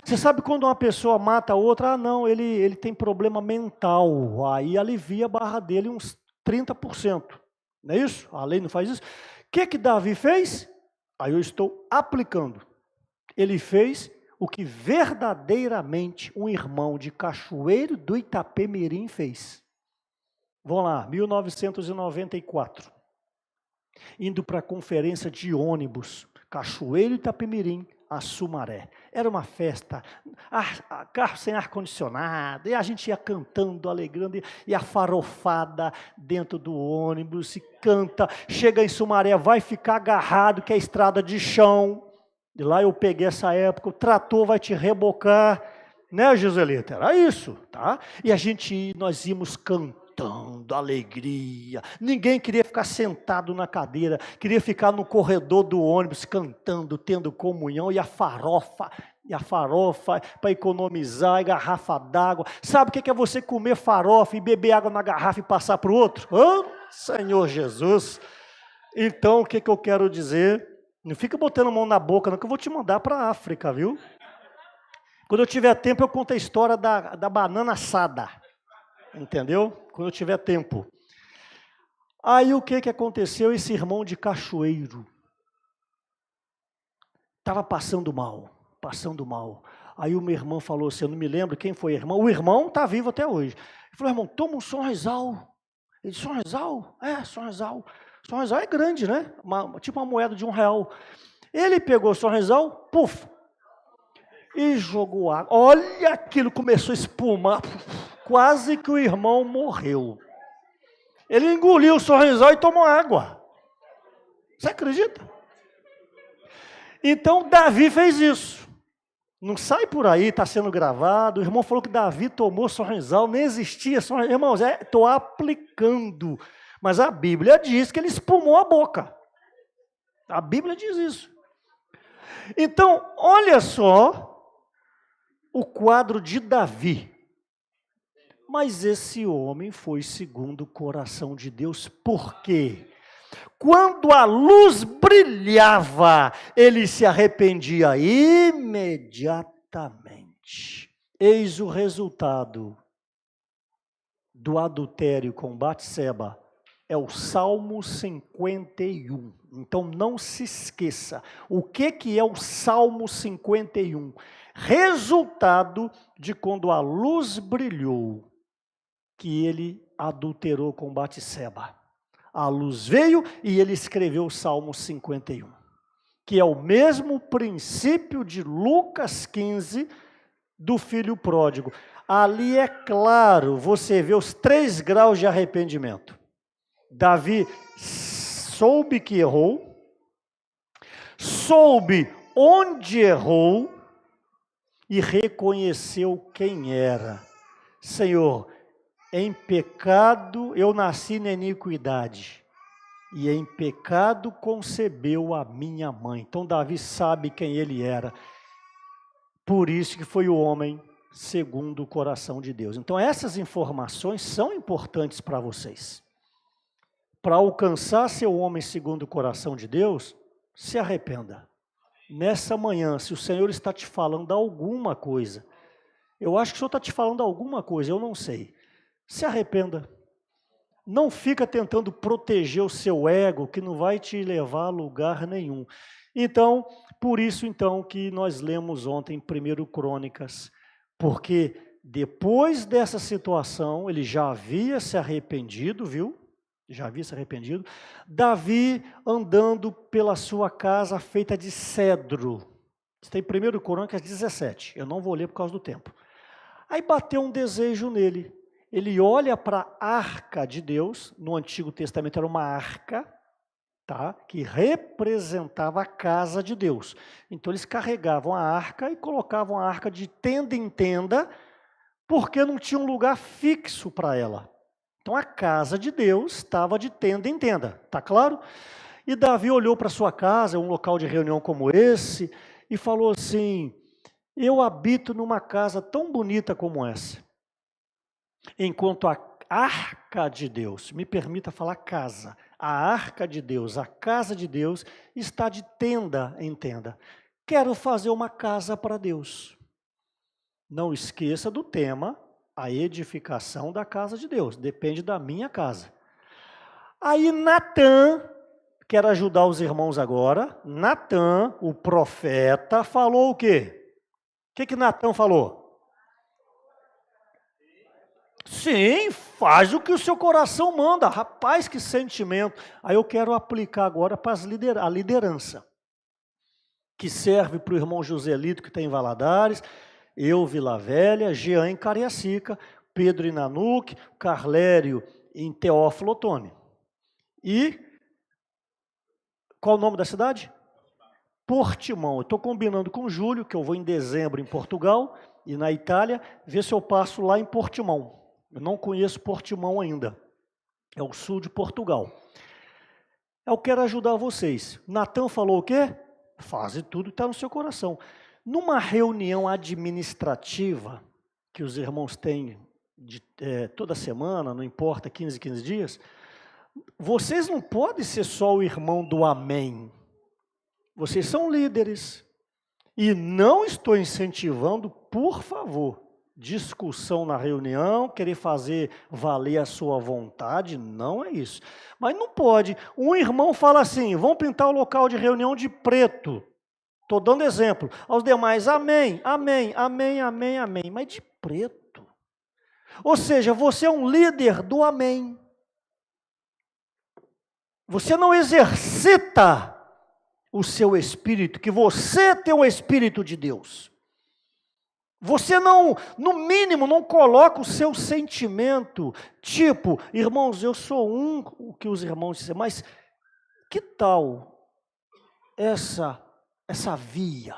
Você sabe quando uma pessoa mata a outra? Não, ele tem problema mental. Aí alivia a barra dele uns 30%. Não é isso? A lei não faz isso. O que Davi fez? Aí eu estou aplicando. Ele fez o que verdadeiramente um irmão de Cachoeiro do Itapemirim fez. Vamos lá, 1994. Indo para a conferência de ônibus. Cachoeiro Itapemirim, a Sumaré. Era uma festa, carro sem ar-condicionado, e a gente ia cantando, alegrando, e a farofada dentro do ônibus, se canta, chega em Sumaré, vai ficar agarrado, que é estrada de chão. De lá eu peguei essa época, o trator vai te rebocar, né, Joselita? Era isso, tá? E nós íamos cantando, alegria, ninguém queria ficar sentado na cadeira, queria ficar no corredor do ônibus cantando, tendo comunhão, e a farofa para economizar, e garrafa d'água. Sabe o que é você comer farofa e beber água na garrafa e passar para o outro? Senhor Jesus! Então, o que eu quero dizer? Não fica botando a mão na boca, não, que eu vou te mandar para a África, viu? Quando eu tiver tempo, eu conto a história da banana assada. Entendeu? Quando eu tiver tempo. Aí o que aconteceu? Esse irmão de Cachoeiro estava passando mal. Aí o meu irmão falou assim, eu não me lembro quem foi o irmão. O irmão está vivo até hoje. Ele falou, irmão, toma um Sonresal. Ele disse, Sonresal? Sonresal. Sonresal é grande, né? Tipo uma moeda de R$1. Ele pegou o Sonresal, puf, e jogou água. Olha aquilo, começou a espumar. Quase que o irmão morreu. Ele engoliu o Sonresal e tomou água. Você acredita? Então Davi fez isso. Não sai por aí, está sendo gravado. O irmão falou que Davi tomou Sonresal, nem existia Sonresal. Irmãos, estou aplicando. Mas a Bíblia diz que ele espumou a boca. A Bíblia diz isso. Então, olha só o quadro de Davi. Mas esse homem foi segundo o coração de Deus. Por quê? Quando a luz brilhava, ele se arrependia imediatamente. Eis o resultado do adultério com Batseba é o Salmo 51. Então não se esqueça. O que é o Salmo 51? Resultado de quando a luz brilhou, que ele adulterou com Batseba. A luz veio e ele escreveu o Salmo 51, que é o mesmo princípio de Lucas 15, do filho pródigo. Ali é claro, você vê os 3 graus de arrependimento. Davi soube que errou, soube onde errou e reconheceu quem era. Senhor, em pecado eu nasci na iniquidade, e em pecado concebeu a minha mãe. Então Davi sabe quem ele era. Por isso que foi o homem segundo o coração de Deus. Então essas informações são importantes para vocês. Para alcançar seu homem segundo o coração de Deus, se arrependa. Nessa manhã, se o Senhor está te falando alguma coisa, eu acho que o Senhor está te falando alguma coisa, eu não sei. Se arrependa. Não fica tentando proteger o seu ego, que não vai te levar a lugar nenhum. Então, por isso então que nós lemos ontem 1 Crônicas, porque depois dessa situação, ele já havia se arrependido, viu? Já havia se arrependido. Davi andando pela sua casa feita de cedro. Está em 1 Crônicas 17, eu não vou ler por causa do tempo. Aí bateu um desejo nele. Ele olha para a arca de Deus, no Antigo Testamento era uma arca, tá? Que representava a casa de Deus. Então eles carregavam a arca e colocavam a arca de tenda em tenda, porque não tinha um lugar fixo para ela. Então a casa de Deus estava de tenda em tenda, tá claro? E Davi olhou para sua casa, um local de reunião como esse, e falou assim: eu habito numa casa tão bonita como essa. Enquanto a arca de Deus, me permita falar casa, a arca de Deus, a casa de Deus, está de tenda em tenda. Quero fazer uma casa para Deus. Não esqueça do tema, a edificação da casa de Deus, depende da minha casa. Aí Natã, quero ajudar os irmãos agora, Natã, o profeta, falou o quê? O que Natã falou? Sim, faz o que o seu coração manda. Rapaz, que sentimento. Aí eu quero aplicar agora para a liderança, que serve para o irmão Joselito, que está em Valadares, eu, Vila Velha, Jean em Cariacica, Pedro em Nanuque, Carlério em Teófilo Otoni. E qual o nome da cidade? Portimão. Eu estou combinando com o Júlio, que eu vou em dezembro em Portugal e na Itália, ver se eu passo lá em Portimão. Eu não conheço Portimão ainda. É o sul de Portugal. Eu quero ajudar vocês. Natã falou o quê? Faze tudo que está no seu coração. Numa reunião administrativa, que os irmãos têm toda semana, não importa, 15 dias, vocês não podem ser só o irmão do amém. Vocês são líderes. E não estou incentivando, por favor, discussão na reunião, querer fazer valer a sua vontade, não é isso. Mas não pode. Um irmão fala assim: vamos pintar o local de reunião de preto. Estou dando exemplo. Aos demais, amém, amém, amém, amém, amém. Mas de preto. Ou seja, você é um líder do amém. Você não exercita o seu espírito, que você tem o Espírito de Deus. Você não, no mínimo, não coloca o seu sentimento, tipo, irmãos, eu sou o que os irmãos dizem, mas que tal essa via?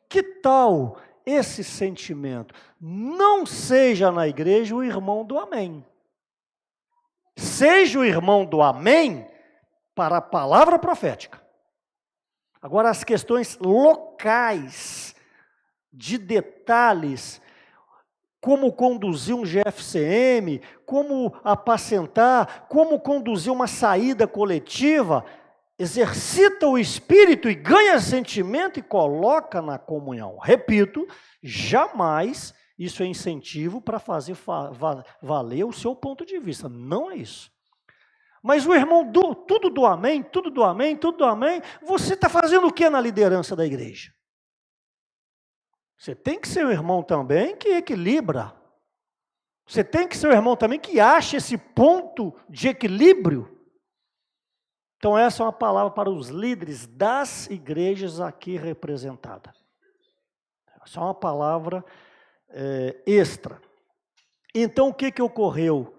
Que tal esse sentimento? Não seja na igreja o irmão do amém. Seja o irmão do amém para a palavra profética. Agora, as questões locais, de detalhes, como conduzir um GFCM, como apacentar, como conduzir uma saída coletiva, exercita o espírito e ganha sentimento e coloca na comunhão. Repito, jamais isso é incentivo para fazer valer o seu ponto de vista. Não é isso. Mas o irmão, tudo do amém, tudo do amém, tudo do amém, você está fazendo o que na liderança da igreja? Você tem que ser um irmão também que equilibra. Você tem que ser um irmão também que acha esse ponto de equilíbrio. Então essa é uma palavra para os líderes das igrejas aqui representadas. Essa é uma palavra extra. Então o que ocorreu?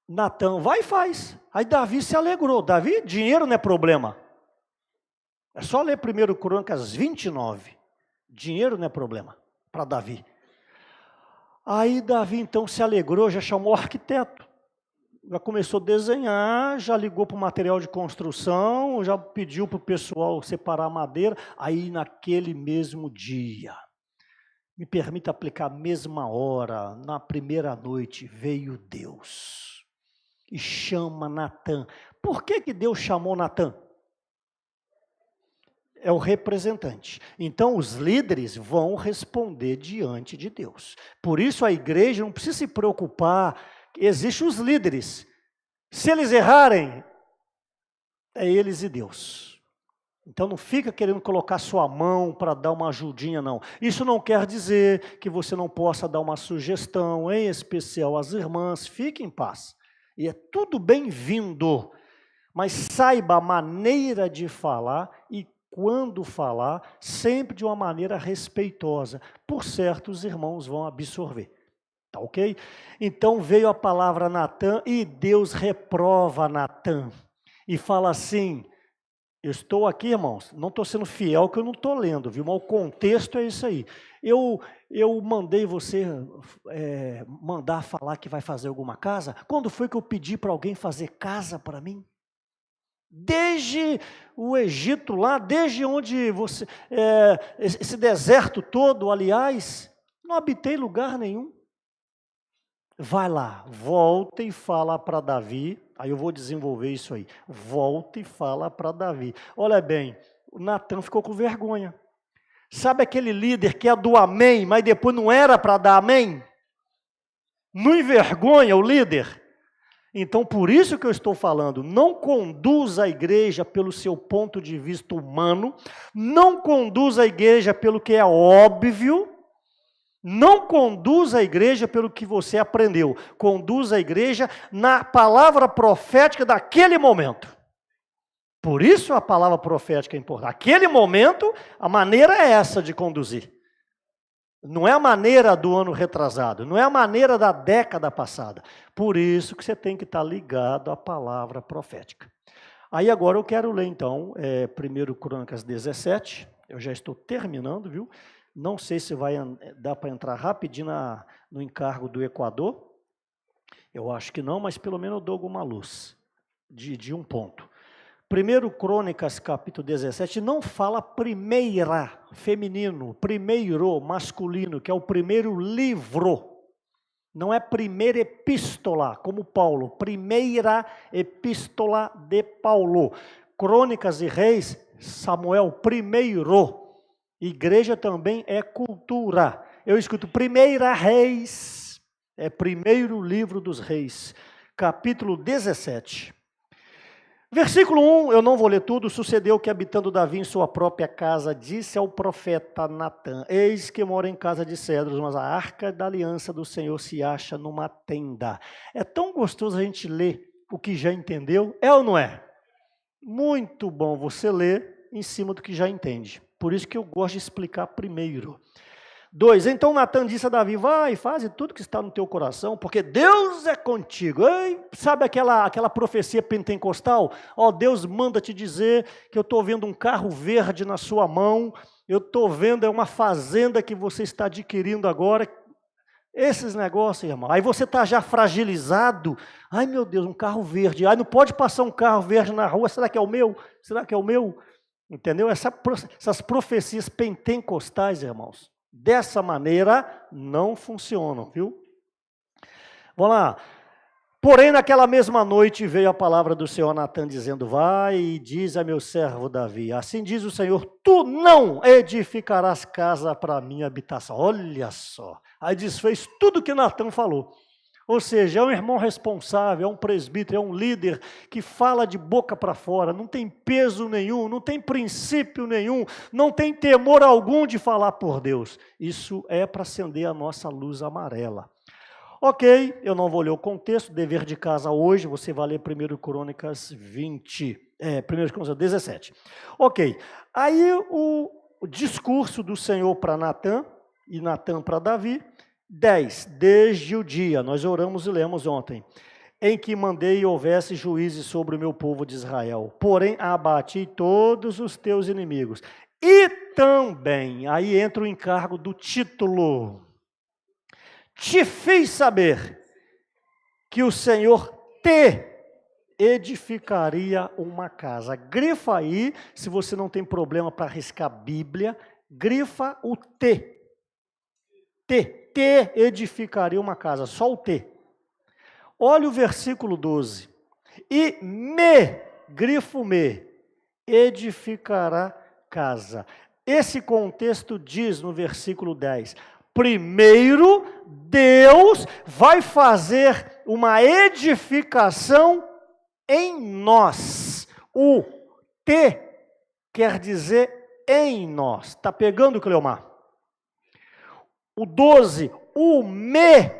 Natã, vai e faz. Aí Davi se alegrou. Davi, dinheiro não é problema. É só ler 1 Crônicas 29. Dinheiro não é problema para Davi. Aí Davi então se alegrou, já chamou o arquiteto. Já começou a desenhar, já ligou para o material de construção, já pediu para o pessoal separar a madeira. Aí naquele mesmo dia, me permita aplicar a mesma hora, na primeira noite, veio Deus e chama Natã. Por que Deus chamou Natã? É o representante. Então os líderes vão responder diante de Deus. Por isso a igreja não precisa se preocupar, existem os líderes. Se eles errarem, é eles e Deus. Então não fica querendo colocar sua mão para dar uma ajudinha, não. Isso não quer dizer que você não possa dar uma sugestão, em especial às irmãs, fique em paz. E é tudo bem-vindo, mas saiba a maneira de falar e quando falar, sempre de uma maneira respeitosa. Por certo, os irmãos vão absorver. Tá ok? Então veio a palavra Natã e Deus reprova Natã. E fala assim, eu estou aqui, irmãos, não estou sendo fiel que eu não estou lendo, viu? Mas o contexto é isso aí. Eu mandei você mandar falar que vai fazer alguma casa. Quando foi que eu pedi para alguém fazer casa para mim? Desde o Egito lá, desde onde você, esse deserto todo, aliás, não habitei lugar nenhum. Vai lá, volta e fala para Davi, aí eu vou desenvolver isso aí. Volta e fala para Davi. Olha bem, o Natã ficou com vergonha. Sabe aquele líder que é do amém, mas depois não era para dar amém? Não envergonha o líder? Então, por isso que eu estou falando, não conduza a igreja pelo seu ponto de vista humano, não conduza a igreja pelo que é óbvio, não conduza a igreja pelo que você aprendeu, conduza a igreja na palavra profética daquele momento. Por isso a palavra profética é importante. Aquele momento, a maneira é essa de conduzir. Não é a maneira do ano retrasado, não é a maneira da década passada. Por isso que você tem que estar ligado à palavra profética. Aí agora eu quero ler então, 1 Crônicas 17, eu já estou terminando, viu? Não sei se vai dar para entrar rapidinho no encargo do Equador, eu acho que não, mas pelo menos eu dou alguma luz de um ponto. 1 Crônicas, capítulo 17, não fala primeira, feminino, primeiro, masculino, que é o primeiro livro. Não é primeira epístola, como Paulo, primeira epístola de Paulo. Crônicas e Reis, Samuel, primeiro. Igreja também é cultura. Eu escuto primeira Reis, é primeiro livro dos reis, capítulo 17. Versículo 1, eu não vou ler tudo. Sucedeu que, habitando Davi em sua própria casa, disse ao profeta Natã: eis que moro em casa de cedros, mas a arca da aliança do Senhor se acha numa tenda. É tão gostoso a gente ler o que já entendeu, é ou não é? Muito bom você ler em cima do que já entende. Por isso que eu gosto de explicar primeiro. 2, então Natã disse a Davi: vai, faze tudo que está no teu coração, porque Deus é contigo. Ei, sabe aquela profecia pentecostal? Ó, Deus manda te dizer que eu estou vendo um carro verde na sua mão, eu estou vendo uma fazenda que você está adquirindo agora. Esses negócios, irmão. Aí você está já fragilizado. Ai, meu Deus, um carro verde. Ai, não pode passar um carro verde na rua. Será que é o meu? Será que é o meu? Entendeu? Essas profecias pentecostais, irmãos, dessa maneira não funcionam, viu? Vamos lá. Porém, naquela mesma noite veio a palavra do Senhor a Natã, dizendo: vai e diz a meu servo Davi, assim diz o Senhor, tu não edificarás casa para a minha habitação. Olha só. Aí desfez tudo que Natã falou. Ou seja, é um irmão responsável, é um presbítero, é um líder que fala de boca para fora, não tem peso nenhum, não tem princípio nenhum, não tem temor algum de falar por Deus. Isso é para acender a nossa luz amarela. Ok, eu não vou ler o contexto, dever de casa hoje, você vai ler 1 Crônicas 1 Crônicas 17. Ok, aí o discurso do Senhor para Natã, e Natã para Davi, 10, desde o dia, nós oramos e lemos ontem, em que mandei houvesse juízes sobre o meu povo de Israel, porém abati todos os teus inimigos. E também, aí entra o encargo do título, te fiz saber que o Senhor te edificaria uma casa. Grifa aí, se você não tem problema para riscar a Bíblia, grifa o te. Te edificaria uma casa, só o te. Olha o versículo 12. E grifo me, edificará casa. Esse contexto diz no versículo 10, primeiro Deus vai fazer uma edificação em nós. O te quer dizer em nós. Está pegando, Cleomar? O 12, o me,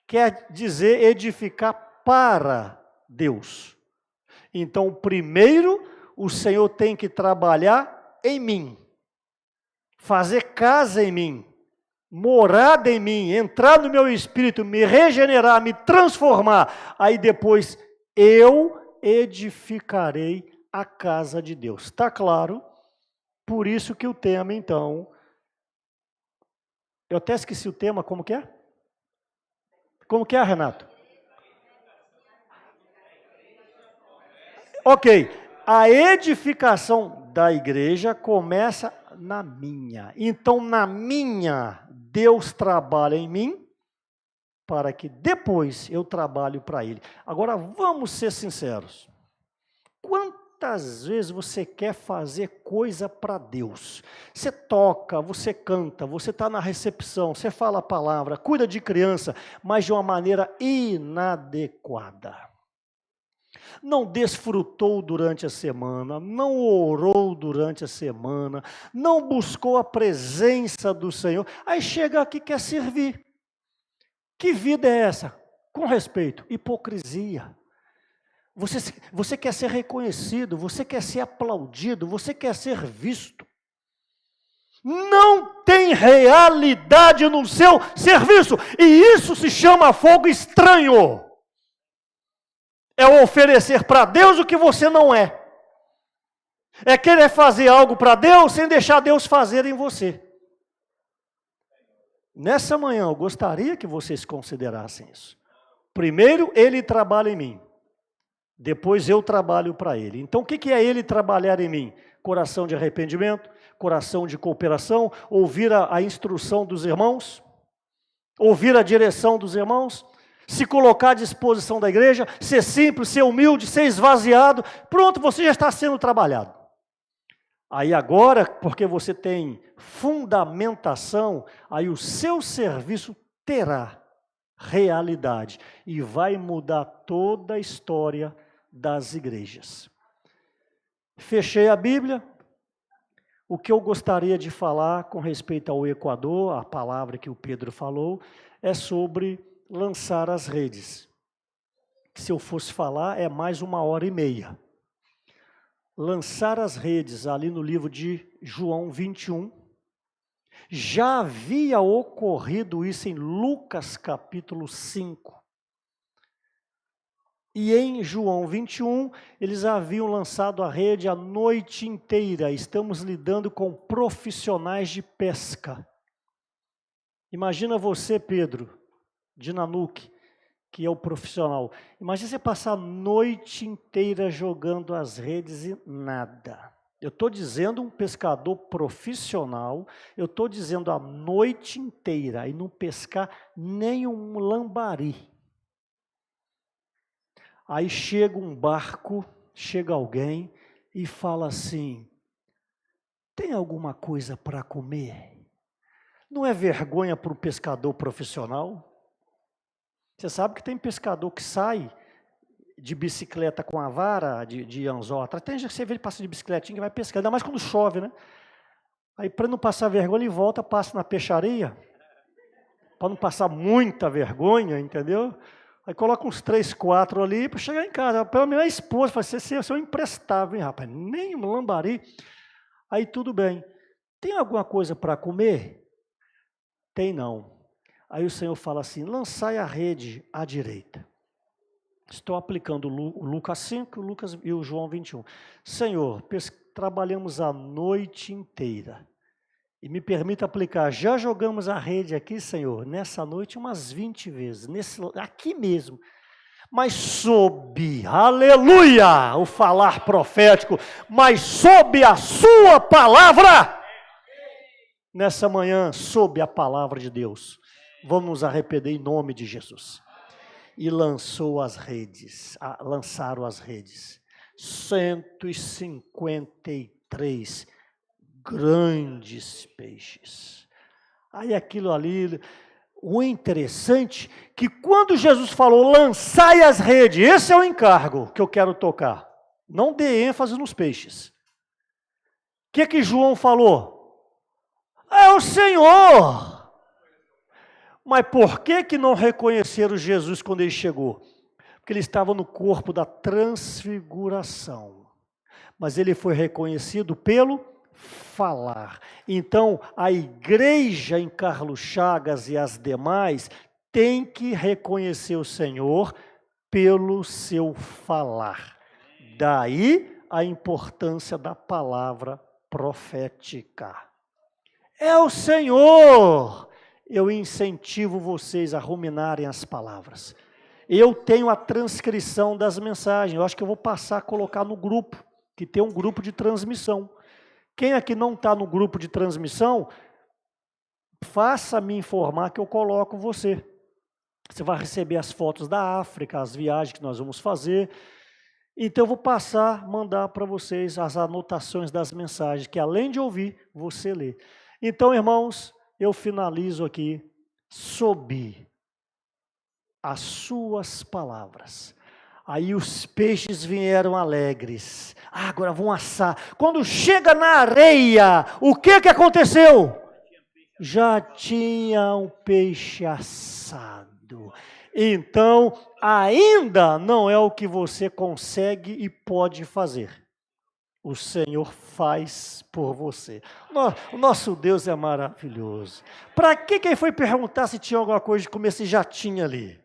quer dizer edificar para Deus. Então, primeiro, o Senhor tem que trabalhar em mim, fazer casa em mim, morada em mim, entrar no meu espírito, me regenerar, me transformar. Aí depois, eu edificarei a casa de Deus. Está claro? Por isso que o tema, então... Eu até esqueci o tema, como que é? Como que é, Renato? Ok, a edificação da igreja começa na minha. Então, na minha, Deus trabalha em mim, para que depois eu trabalhe para Ele. Agora, vamos ser sinceros. Quantas vezes você quer fazer coisa para Deus? Você toca, você canta, você está na recepção, você fala a palavra, cuida de criança, mas de uma maneira inadequada. Não desfrutou durante a semana, não orou durante a semana, não buscou a presença do Senhor, aí chega aqui e quer servir. Que vida é essa? Com respeito, hipocrisia. Você quer ser reconhecido, você quer ser aplaudido, você quer ser visto. Não tem realidade no seu serviço. E isso se chama fogo estranho. É oferecer para Deus o que você não é. É querer fazer algo para Deus sem deixar Deus fazer em você. Nessa manhã eu gostaria que vocês considerassem isso. Primeiro, Ele trabalha em mim. Depois eu trabalho para Ele. Então o que é Ele trabalhar em mim? Coração de arrependimento, coração de cooperação, ouvir a instrução dos irmãos, ouvir a direção dos irmãos, se colocar à disposição da igreja, ser simples, ser humilde, ser esvaziado. Pronto, você já está sendo trabalhado. Aí agora, porque você tem fundamentação, aí o seu serviço terá realidade e vai mudar toda a história das igrejas. Fechei a Bíblia. O que eu gostaria de falar com respeito ao Equador, a palavra que o Pedro falou, é sobre lançar as redes. Se eu fosse falar, é mais 1h30. Lançar as redes, ali no livro de João 21, já havia ocorrido isso em Lucas capítulo 5. E em João 21, eles haviam lançado a rede a noite inteira. Estamos lidando com profissionais de pesca. Imagina você, Pedro, de Nanuque, que é o profissional. Imagina você passar a noite inteira jogando as redes e nada. Eu estou dizendo um pescador profissional, eu estou dizendo a noite inteira e não pescar nem um lambari. Aí chega um barco, chega alguém e fala assim, tem alguma coisa para comer? Não é vergonha para um pescador profissional? Você sabe que tem pescador que sai de bicicleta com a vara de anzol atrás. Tem gente que você vê ele passa de bicicletinha que vai pescar, ainda mais quando chove, né? Aí, para não passar vergonha, ele volta, passa na peixaria, para não passar muita vergonha, entendeu? Aí coloca uns 3, 4 ali para chegar em casa. Pela minha esposa, fala, você é um imprestável, hein, rapaz? Nem um lambari. Aí tudo bem. Tem alguma coisa para comer? Tem não. Aí o Senhor fala assim, lançai a rede à direita. Estou aplicando o Lucas 5 e o João 21. Senhor, trabalhamos a noite inteira. E me permita aplicar, já jogamos a rede aqui, Senhor, nessa noite umas 20 vezes, aqui mesmo. Mas sob, aleluia, o falar profético, mas sob a sua palavra, nessa manhã, sob a palavra de Deus, vamos nos arrepender em nome de Jesus. E lançaram as redes, 153 grandes peixes. Aí aquilo ali, o interessante, que quando Jesus falou, lançai as redes, esse é o encargo que eu quero tocar. Não dê ênfase nos peixes. O que João falou? É o Senhor. Mas por que não reconheceram Jesus quando ele chegou? Porque ele estava no corpo da transfiguração. Mas ele foi reconhecido pelo falar. Então, a igreja em Carlos Chagas e as demais tem que reconhecer o Senhor pelo seu falar. Daí a importância da palavra profética. É o Senhor. Eu incentivo vocês a ruminarem as palavras. Eu tenho a transcrição das mensagens. Eu acho que eu vou passar a colocar no grupo, que tem um grupo de transmissão. Quem aqui não está no grupo de transmissão, faça-me informar que eu coloco você. Você vai receber as fotos da África, as viagens que nós vamos fazer. Então eu vou mandar para vocês as anotações das mensagens, que além de ouvir, você lê. Então, irmãos, eu finalizo aqui sob as suas palavras. Aí os peixes vieram alegres. Agora vão assar. Quando chega na areia, o que aconteceu? Já tinha um peixe assado. Então, ainda não é o que você consegue e pode fazer. O Senhor faz por você. O nosso Deus é maravilhoso. Para que ele foi perguntar se tinha alguma coisa de comer, se já tinha ali?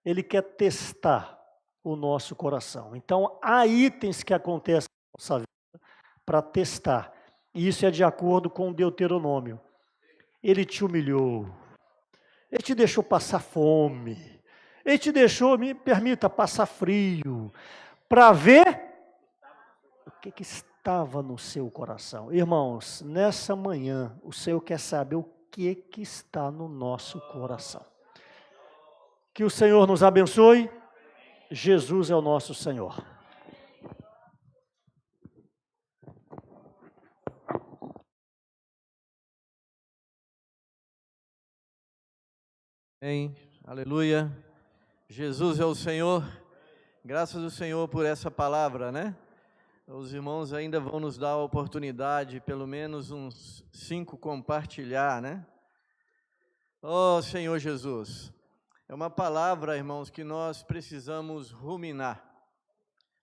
Ele quer testar o nosso coração. Então, há itens que acontecem na nossa vida para testar. E isso é de acordo com o Deuteronômio. Ele te humilhou. Ele te deixou passar fome. Ele te deixou, me permita, passar frio. Para ver o que estava no seu coração. Irmãos, nessa manhã, o Senhor quer saber o que está no nosso coração. Que o Senhor nos abençoe. Jesus é o nosso Senhor. Amém. Aleluia. Jesus é o Senhor. Graças ao Senhor por essa palavra, né? Os irmãos ainda vão nos dar a oportunidade, pelo menos uns 5 compartilhar, né? Oh, Senhor Jesus. É uma palavra, irmãos, que nós precisamos ruminar.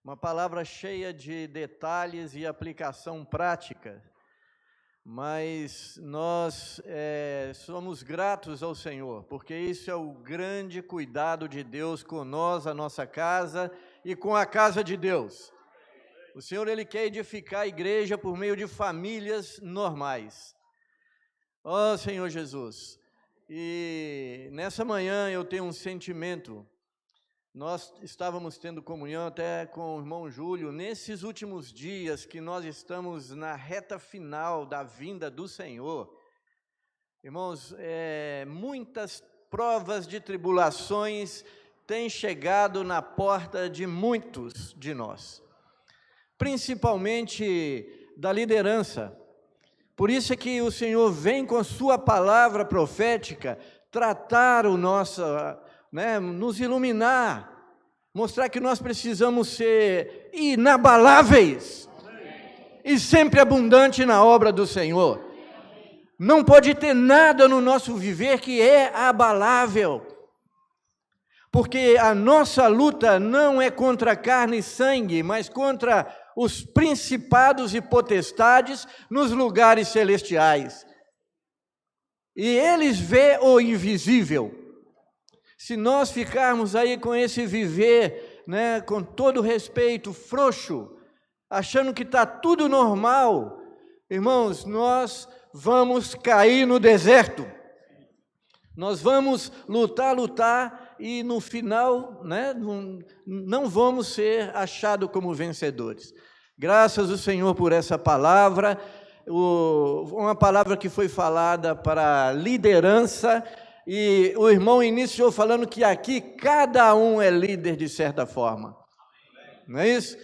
Uma palavra cheia de detalhes e aplicação prática. Mas nós somos gratos ao Senhor, porque isso é o grande cuidado de Deus com nós, a nossa casa e com a casa de Deus. O Senhor, Ele quer edificar a igreja por meio de famílias normais. Ó Senhor Jesus, e nessa manhã eu tenho um sentimento. Nós estávamos tendo comunhão até com o irmão Júlio, nesses últimos dias que nós estamos na reta final da vinda do Senhor. Irmãos, muitas provas de tribulações têm chegado na porta de muitos de nós, principalmente da liderança. Por isso é que o Senhor vem com sua palavra profética tratar né, nos iluminar, mostrar que nós precisamos ser inabaláveis e sempre abundante na obra do Senhor. Não pode ter nada no nosso viver que é abalável, porque a nossa luta não é contra carne e sangue, mas contra os principados e potestades nos lugares celestiais. E eles vê o invisível. Se nós ficarmos aí com esse viver, né, com todo respeito, frouxo, achando que está tudo normal, irmãos, nós vamos cair no deserto. Nós vamos lutar e no final, né, não vamos ser achados como vencedores. Graças ao Senhor por essa palavra, uma palavra que foi falada para liderança, e o irmão iniciou falando que aqui cada um é líder de certa forma. Não é isso?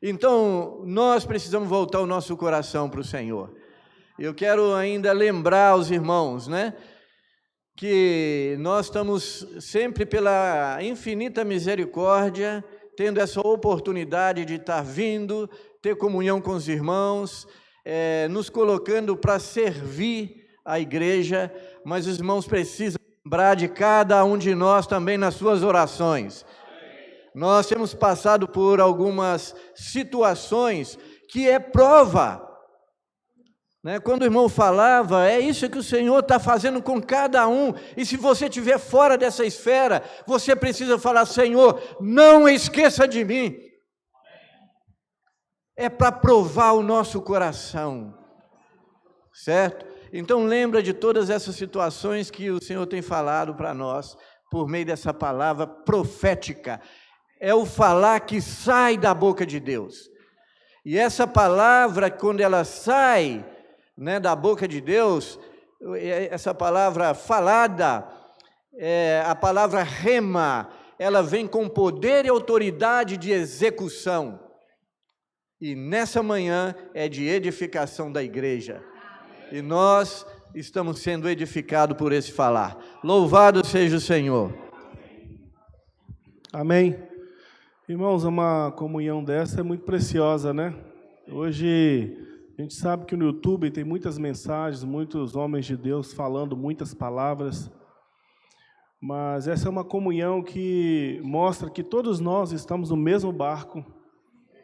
Então, nós precisamos voltar o nosso coração para o Senhor. Eu quero ainda lembrar aos irmãos, né, que nós estamos sempre pela infinita misericórdia, tendo essa oportunidade de estar vindo, ter comunhão com os irmãos, nos colocando para servir a igreja, mas os irmãos precisam lembrar de cada um de nós também nas suas orações. Nós temos passado por algumas situações que é prova, né? Quando o irmão falava, é isso que o Senhor está fazendo com cada um, e se você estiver fora dessa esfera, você precisa falar: Senhor, não esqueça de mim. É para provar o nosso coração, certo? Então lembra de todas essas situações que o Senhor tem falado para nós, por meio dessa palavra profética. É o falar que sai da boca de Deus. E essa palavra, quando ela sai, né, da boca de Deus, essa palavra falada, a palavra rema, ela vem com poder e autoridade de execução. E nessa manhã é de edificação da igreja. E nós estamos sendo edificados por esse falar. Louvado seja o Senhor. Amém. Irmãos, uma comunhão dessa é muito preciosa, né? Hoje a gente sabe que no YouTube tem muitas mensagens, muitos homens de Deus falando muitas palavras, mas essa é uma comunhão que mostra que todos nós estamos no mesmo barco,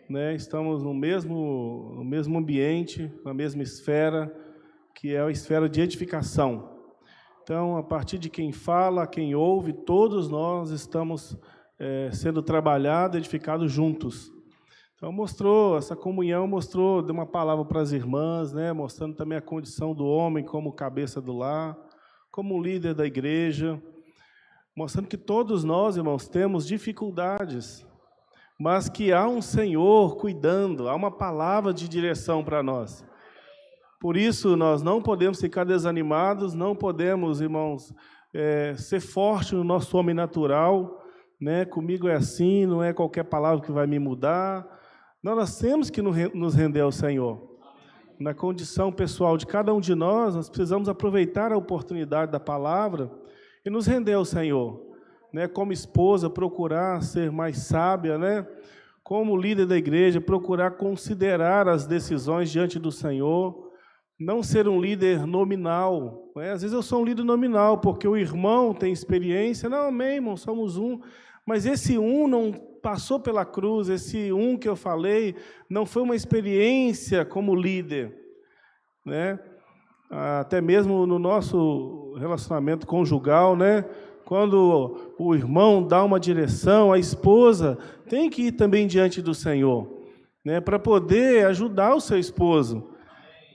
né? Estamos no mesmo ambiente, na mesma esfera, que é a esfera de edificação. Então, a partir de quem fala, quem ouve, todos nós estamos sendo trabalhados, edificados juntos. Então, essa comunhão mostrou, deu uma palavra para as irmãs, né, mostrando também a condição do homem como cabeça do lar, como líder da igreja, mostrando que todos nós, irmãos, temos dificuldades, mas que há um Senhor cuidando, há uma palavra de direção para nós. Por isso, nós não podemos ficar desanimados, não podemos, irmãos, ser fortes no nosso homem natural, né? Comigo é assim, não é qualquer palavra que vai me mudar. Nós temos que nos render ao Senhor. Na condição pessoal de cada um de nós precisamos aproveitar a oportunidade da palavra e nos render ao Senhor. Né? Como esposa, procurar ser mais sábia, né? Como líder da igreja, procurar considerar as decisões diante do Senhor. Não ser um líder nominal. Né? Às vezes eu sou um líder nominal, porque o irmão tem experiência. Não, amém, irmão, somos um. Mas esse um não passou pela cruz, esse um que eu falei, não foi uma experiência como líder. Né? Até mesmo no nosso relacionamento conjugal, né? Quando o irmão dá uma direção, a esposa tem que ir também diante do Senhor, né? Para poder ajudar o seu esposo.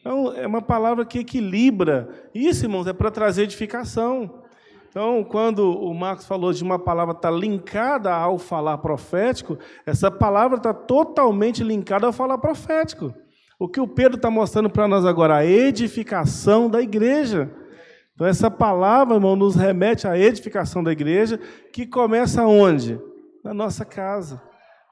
Então, é uma palavra que equilibra. Isso, irmãos, é para trazer edificação. Então, quando o Marcos falou de uma palavra estar linkada ao falar profético, essa palavra está totalmente linkada ao falar profético. O que o Pedro está mostrando para nós agora, a edificação da igreja. Então, essa palavra, irmão, nos remete à edificação da igreja, que começa onde? Na nossa casa.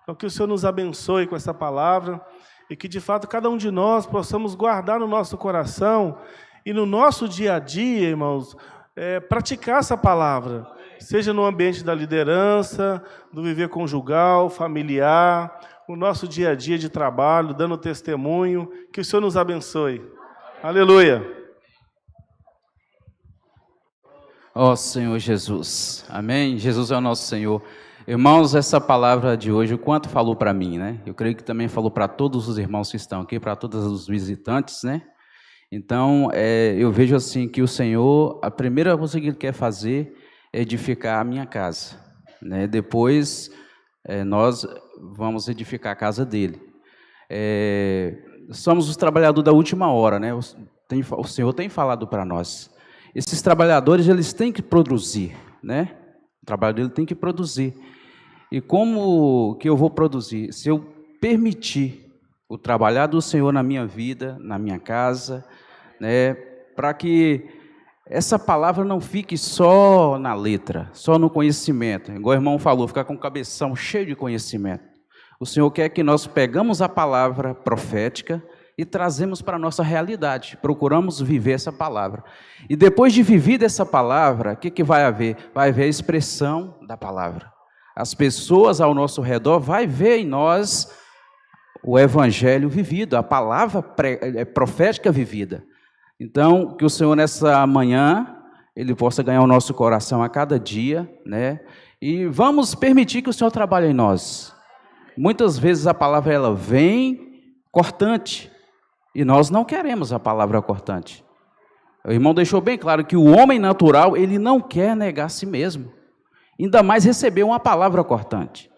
Então, que o Senhor nos abençoe com essa palavra e que, de fato, cada um de nós possamos guardar no nosso coração e no nosso dia a dia, irmãos, praticar essa palavra. seja no ambiente da liderança, do viver conjugal, familiar, o nosso dia a dia de trabalho, dando testemunho. Que o Senhor nos abençoe. Aleluia. Ó Senhor Jesus, amém? Jesus é o nosso Senhor. Irmãos, essa palavra de hoje, o quanto falou para mim, né? Eu creio que também falou para todos os irmãos que estão aqui, para todos os visitantes, né? Então, eu vejo assim que o Senhor, a primeira coisa que Ele quer fazer é edificar a minha casa, né? Depois, nós vamos edificar a casa dele. Somos os trabalhadores da última hora, né? O Senhor tem falado para nós. Esses trabalhadores, eles têm que produzir, né? O trabalho dele tem que produzir. E como que eu vou produzir? Se eu permitir o trabalhar do Senhor na minha vida, na minha casa, né? Para que essa palavra não fique só na letra, só no conhecimento. Igual o irmão falou, ficar com o cabeção cheio de conhecimento. O Senhor quer que nós pegamos a palavra profética e trazemos para a nossa realidade, procuramos viver essa palavra. E depois de viver essa palavra, o que vai haver? Vai haver a expressão da palavra. As pessoas ao nosso redor vão ver em nós o evangelho vivido, a palavra profética vivida. Então, que o Senhor nessa manhã, Ele possa ganhar o nosso coração a cada dia, né? E vamos permitir que o Senhor trabalhe em nós. Muitas vezes a palavra ela vem cortante, e nós não queremos a palavra cortante. O irmão deixou bem claro que o homem natural, ele não quer negar a si mesmo. Ainda mais receber uma palavra cortante.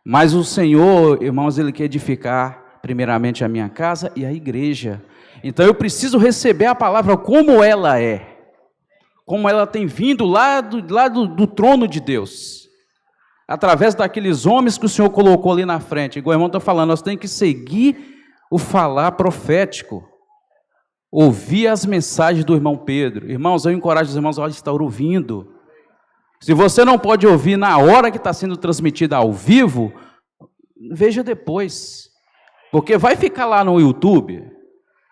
Mas o Senhor, irmãos, Ele quer edificar primeiramente a minha casa e a igreja. Então eu preciso receber a palavra como ela é. Como ela tem vindo lá do trono de Deus. Através daqueles homens que o Senhor colocou ali na frente. Igual o irmão está falando, nós temos que seguir o falar profético, ouvir as mensagens do irmão Pedro. Irmãos, eu encorajo os irmãos a estar ouvindo. Se você não pode ouvir na hora que está sendo transmitida ao vivo, veja depois, porque vai ficar lá no YouTube.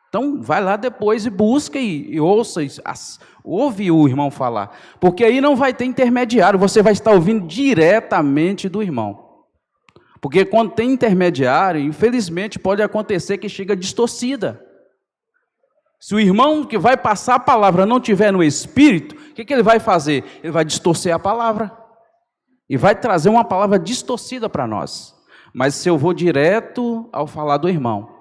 Então, vai lá depois e busca e ouça, ouve o irmão falar, porque aí não vai ter intermediário, você vai estar ouvindo diretamente do irmão. Porque quando tem intermediário, infelizmente pode acontecer que chega distorcida. Se o irmão que vai passar a palavra não tiver no espírito, o que ele vai fazer? Ele vai distorcer a palavra. E vai trazer uma palavra distorcida para nós. Mas se eu vou direto ao falar do irmão,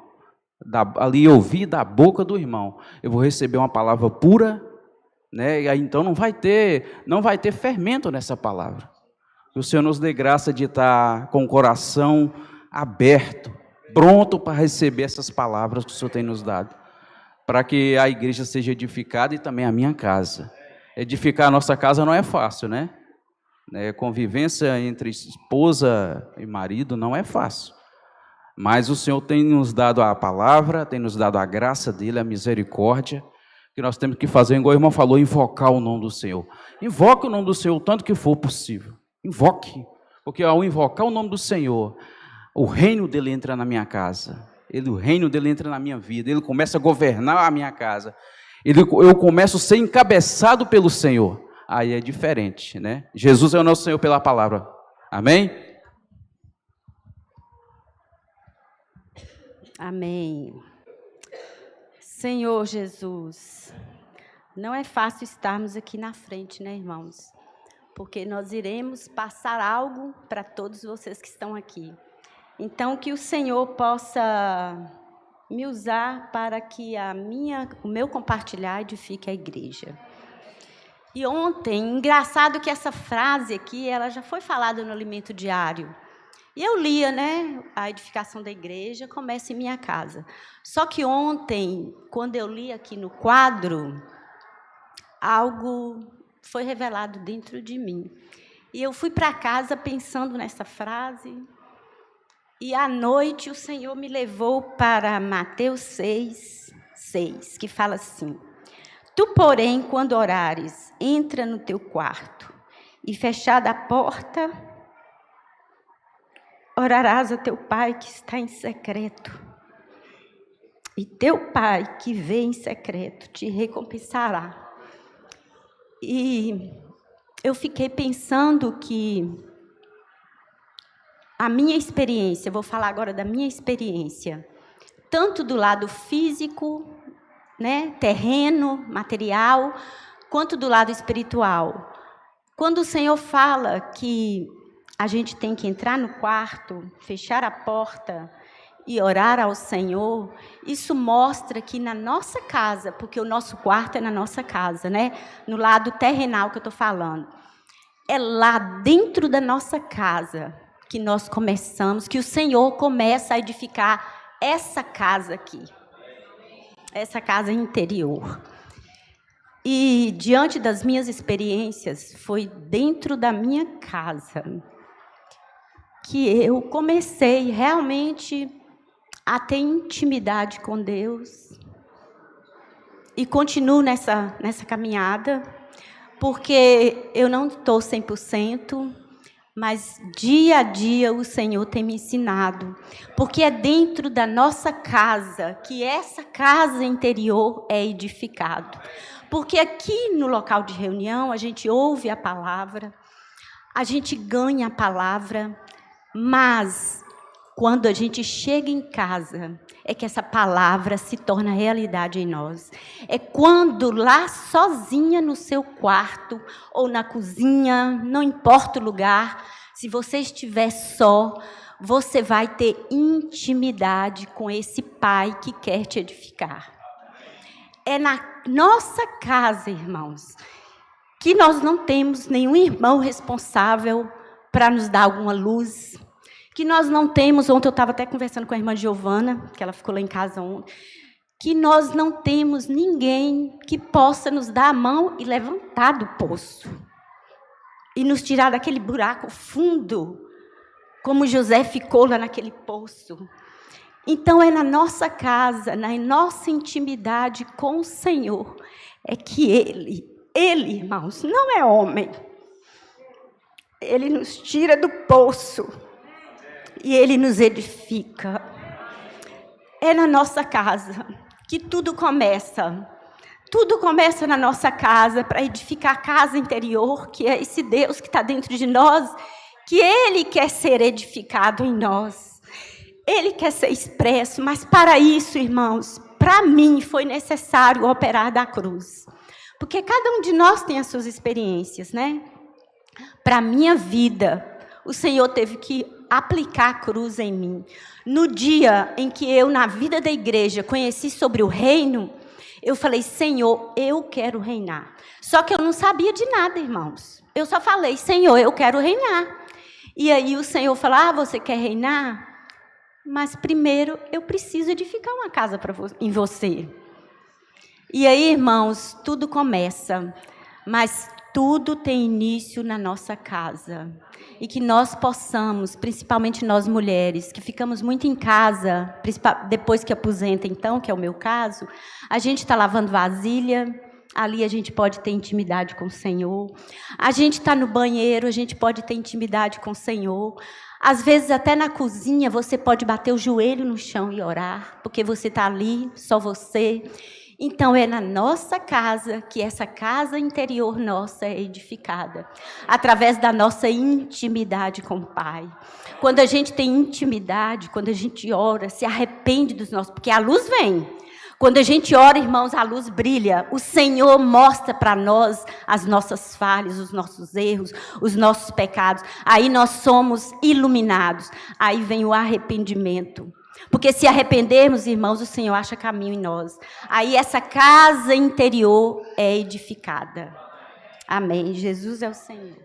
ali ouvir da boca do irmão, eu vou receber uma palavra pura, né? E aí então não vai ter fermento nessa palavra. Que o Senhor nos dê graça de estar com o coração aberto, pronto para receber essas palavras que o Senhor tem nos dado, para que a igreja seja edificada e também a minha casa. Edificar a nossa casa não é fácil, né? Convivência entre esposa e marido não é fácil. Mas o Senhor tem nos dado a palavra, tem nos dado a graça dele, a misericórdia, que nós temos que fazer, igual o irmão falou, invocar o nome do Senhor. Invoque o nome do Senhor o tanto que for possível. Invoque, porque ao invocar o nome do Senhor, o reino dele entra na minha casa, o reino dele entra na minha vida, ele começa a governar a minha casa, eu começo a ser encabeçado pelo Senhor, aí é diferente, né? Jesus é o nosso Senhor pela palavra, amém? Amém. Senhor Jesus, não é fácil estarmos aqui na frente, né, irmãos? Porque nós iremos passar algo para todos vocês que estão aqui. Então, que o Senhor possa me usar para que o meu compartilhar edifique a igreja. E ontem, engraçado que essa frase aqui, ela já foi falada no Alimento Diário. E eu lia, né, a edificação da igreja começa em minha casa. Só que ontem, quando eu li aqui no quadro, algo foi revelado dentro de mim. E eu fui para casa pensando nessa frase. E à noite o Senhor me levou para Mateus 6, que fala assim: Tu, porém, quando orares, entra no teu quarto e fechada a porta, orarás a teu Pai que está em secreto. E teu Pai que vê em secreto te recompensará. E eu fiquei pensando que a minha experiência, vou falar agora da minha experiência, tanto do lado físico, né, terreno, material, quanto do lado espiritual. Quando o Senhor fala que a gente tem que entrar no quarto, fechar a porta e orar ao Senhor, isso mostra que na nossa casa, porque o nosso quarto é na nossa casa, né? No lado terrenal que eu estou falando, é lá dentro da nossa casa que nós começamos, que o Senhor começa a edificar essa casa aqui, essa casa interior. E diante das minhas experiências, foi dentro da minha casa que eu comecei realmente a ter intimidade com Deus. E continuo nessa caminhada, porque eu não estou 100%, mas dia a dia o Senhor tem me ensinado. Porque é dentro da nossa casa que essa casa interior é edificada. Porque aqui no local de reunião a gente ouve a palavra, a gente ganha a palavra, mas quando a gente chega em casa, é que essa palavra se torna realidade em nós. É quando lá sozinha no seu quarto ou na cozinha, não importa o lugar, se você estiver só, você vai ter intimidade com esse Pai que quer te edificar. É na nossa casa, irmãos, que nós não temos nenhum irmão responsável para nos dar alguma luz, que nós não temos, ontem eu estava até conversando com a irmã Giovana, que ela ficou lá em casa ontem, que nós não temos ninguém que possa nos dar a mão e levantar do poço, e nos tirar daquele buraco fundo, como José ficou lá naquele poço. Então é na nossa casa, na nossa intimidade com o Senhor, é que Ele, irmãos, não é homem, Ele nos tira do poço, e Ele nos edifica. É na nossa casa que tudo começa. Tudo começa na nossa casa, para edificar a casa interior, que é esse Deus que está dentro de nós, que Ele quer ser edificado em nós. Ele quer ser expresso, mas para isso, irmãos, para mim foi necessário operar da cruz. Porque cada um de nós tem as suas experiências, né? Para a minha vida, o Senhor teve que aplicar a cruz em mim. No dia em que eu, na vida da igreja, conheci sobre o reino, eu falei, Senhor, eu quero reinar. Só que eu não sabia de nada, irmãos. Eu só falei, Senhor, eu quero reinar. E aí o Senhor falou, você quer reinar? Mas primeiro eu preciso edificar uma casa em você. E aí, irmãos, tudo começa, mas tudo tem início na nossa casa. E que nós possamos, principalmente nós mulheres, que ficamos muito em casa, depois que aposenta então, que é o meu caso, a gente está lavando vasilha, ali a gente pode ter intimidade com o Senhor. A gente está no banheiro, a gente pode ter intimidade com o Senhor. Às vezes até na cozinha você pode bater o joelho no chão e orar, porque você está ali, só você. Então é na nossa casa que essa casa interior nossa é edificada, através da nossa intimidade com o Pai. Quando a gente tem intimidade, quando a gente ora, se arrepende dos nossos, porque a luz vem. Quando a gente ora, irmãos, a luz brilha. O Senhor mostra para nós as nossas falhas, os nossos erros, os nossos pecados. Aí nós somos iluminados. Aí vem o arrependimento. Porque se arrependermos, irmãos, o Senhor acha caminho em nós. Aí essa casa interior é edificada. Amém. Jesus é o Senhor.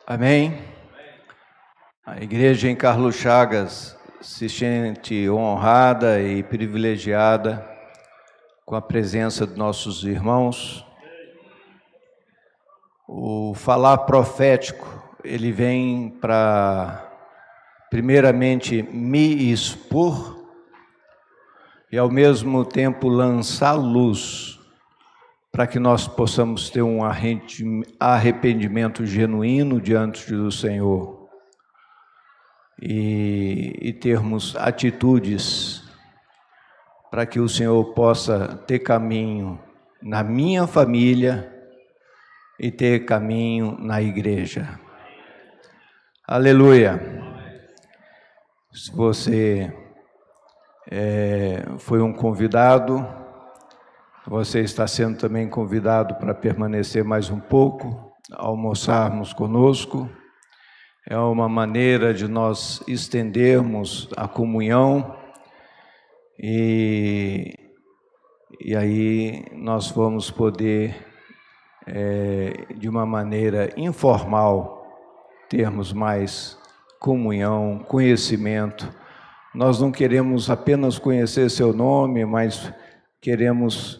Amém. A igreja em Carlos Chagas se sente honrada e privilegiada com a presença de nossos irmãos. O falar profético, ele vem para, primeiramente, me expor e, ao mesmo tempo, lançar luz para que nós possamos ter um arrependimento genuíno diante do Senhor e termos atitudes para que o Senhor possa ter caminho na minha família e ter caminho na igreja. Aleluia! Se você foi um convidado, você está sendo também convidado para permanecer mais um pouco, almoçarmos conosco. É uma maneira de nós estendermos a comunhão e aí nós vamos poder, de uma maneira informal, termos mais comunhão, conhecimento. Nós não queremos apenas conhecer seu nome, mas queremos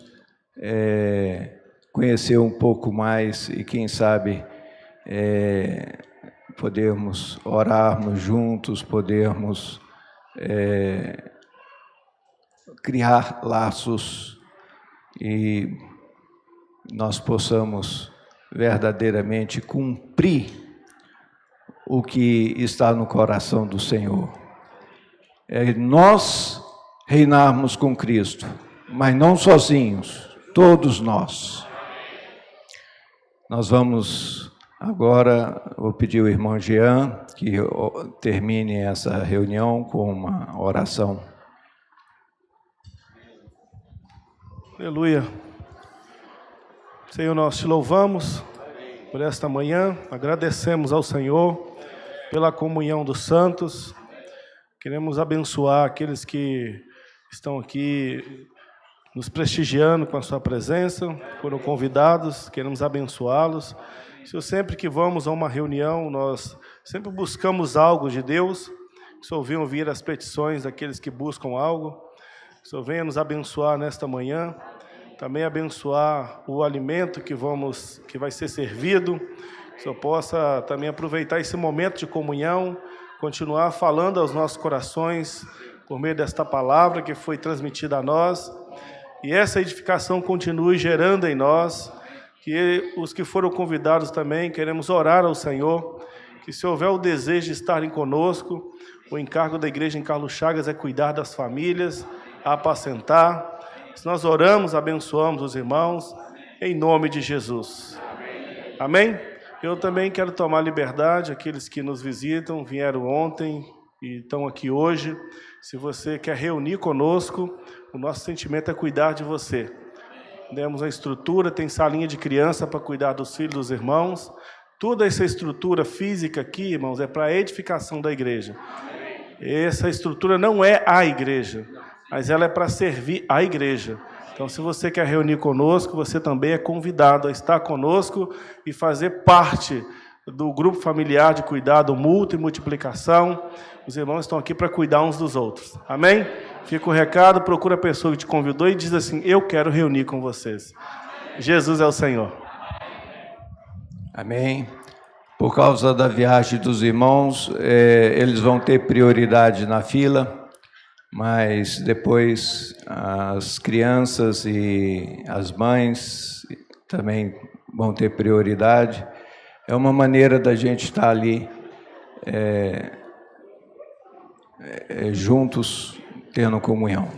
conhecer um pouco mais e, quem sabe, podermos orarmos juntos, podermos criar laços e nós possamos verdadeiramente cumprir o que está no coração do Senhor. É nós reinarmos com Cristo, mas não sozinhos, todos nós. Nós vamos agora, vou pedir ao irmão Jean que termine essa reunião com uma oração. Aleluia. Senhor, nós te louvamos por esta manhã, agradecemos ao Senhor pela comunhão dos santos. Queremos abençoar aqueles que estão aqui nos prestigiando com a sua presença, foram convidados, queremos abençoá-los. Senhor, sempre que vamos a uma reunião, nós sempre buscamos algo de Deus. Que o Senhor venha ouvir as petições daqueles que buscam algo. Que o Senhor venha nos abençoar nesta manhã. Também abençoar o alimento que vai ser servido. Que o Senhor possa também aproveitar esse momento de comunhão, continuar falando aos nossos corações por meio desta palavra que foi transmitida a nós. E essa edificação continue gerando em nós. Que os que foram convidados também, queremos orar ao Senhor, que se houver o desejo de estarem conosco, o encargo da igreja em Carlos Chagas é cuidar das famílias, apacentar. Se nós oramos, abençoamos os irmãos, em nome de Jesus. Amém? Eu também quero tomar liberdade, aqueles que nos visitam, vieram ontem e estão aqui hoje. Se você quer reunir conosco, o nosso sentimento é cuidar de você. Demos a estrutura, tem salinha de criança para cuidar dos filhos dos irmãos. Toda essa estrutura física aqui, irmãos, é para a edificação da igreja. Essa estrutura não é a igreja, mas ela é para servir a igreja. Então, se você quer reunir conosco, você também é convidado a estar conosco e fazer parte do grupo familiar de cuidado mútuo e multiplicação. Os irmãos estão aqui para cuidar uns dos outros. Amém? Fica o recado, procura a pessoa que te convidou e diz assim: eu quero reunir com vocês. Jesus é o Senhor. Amém. Por causa da viagem dos irmãos, eles vão ter prioridade na fila, mas depois as crianças e as mães também vão ter prioridade. É uma maneira da gente estar ali juntos, tendo comunhão.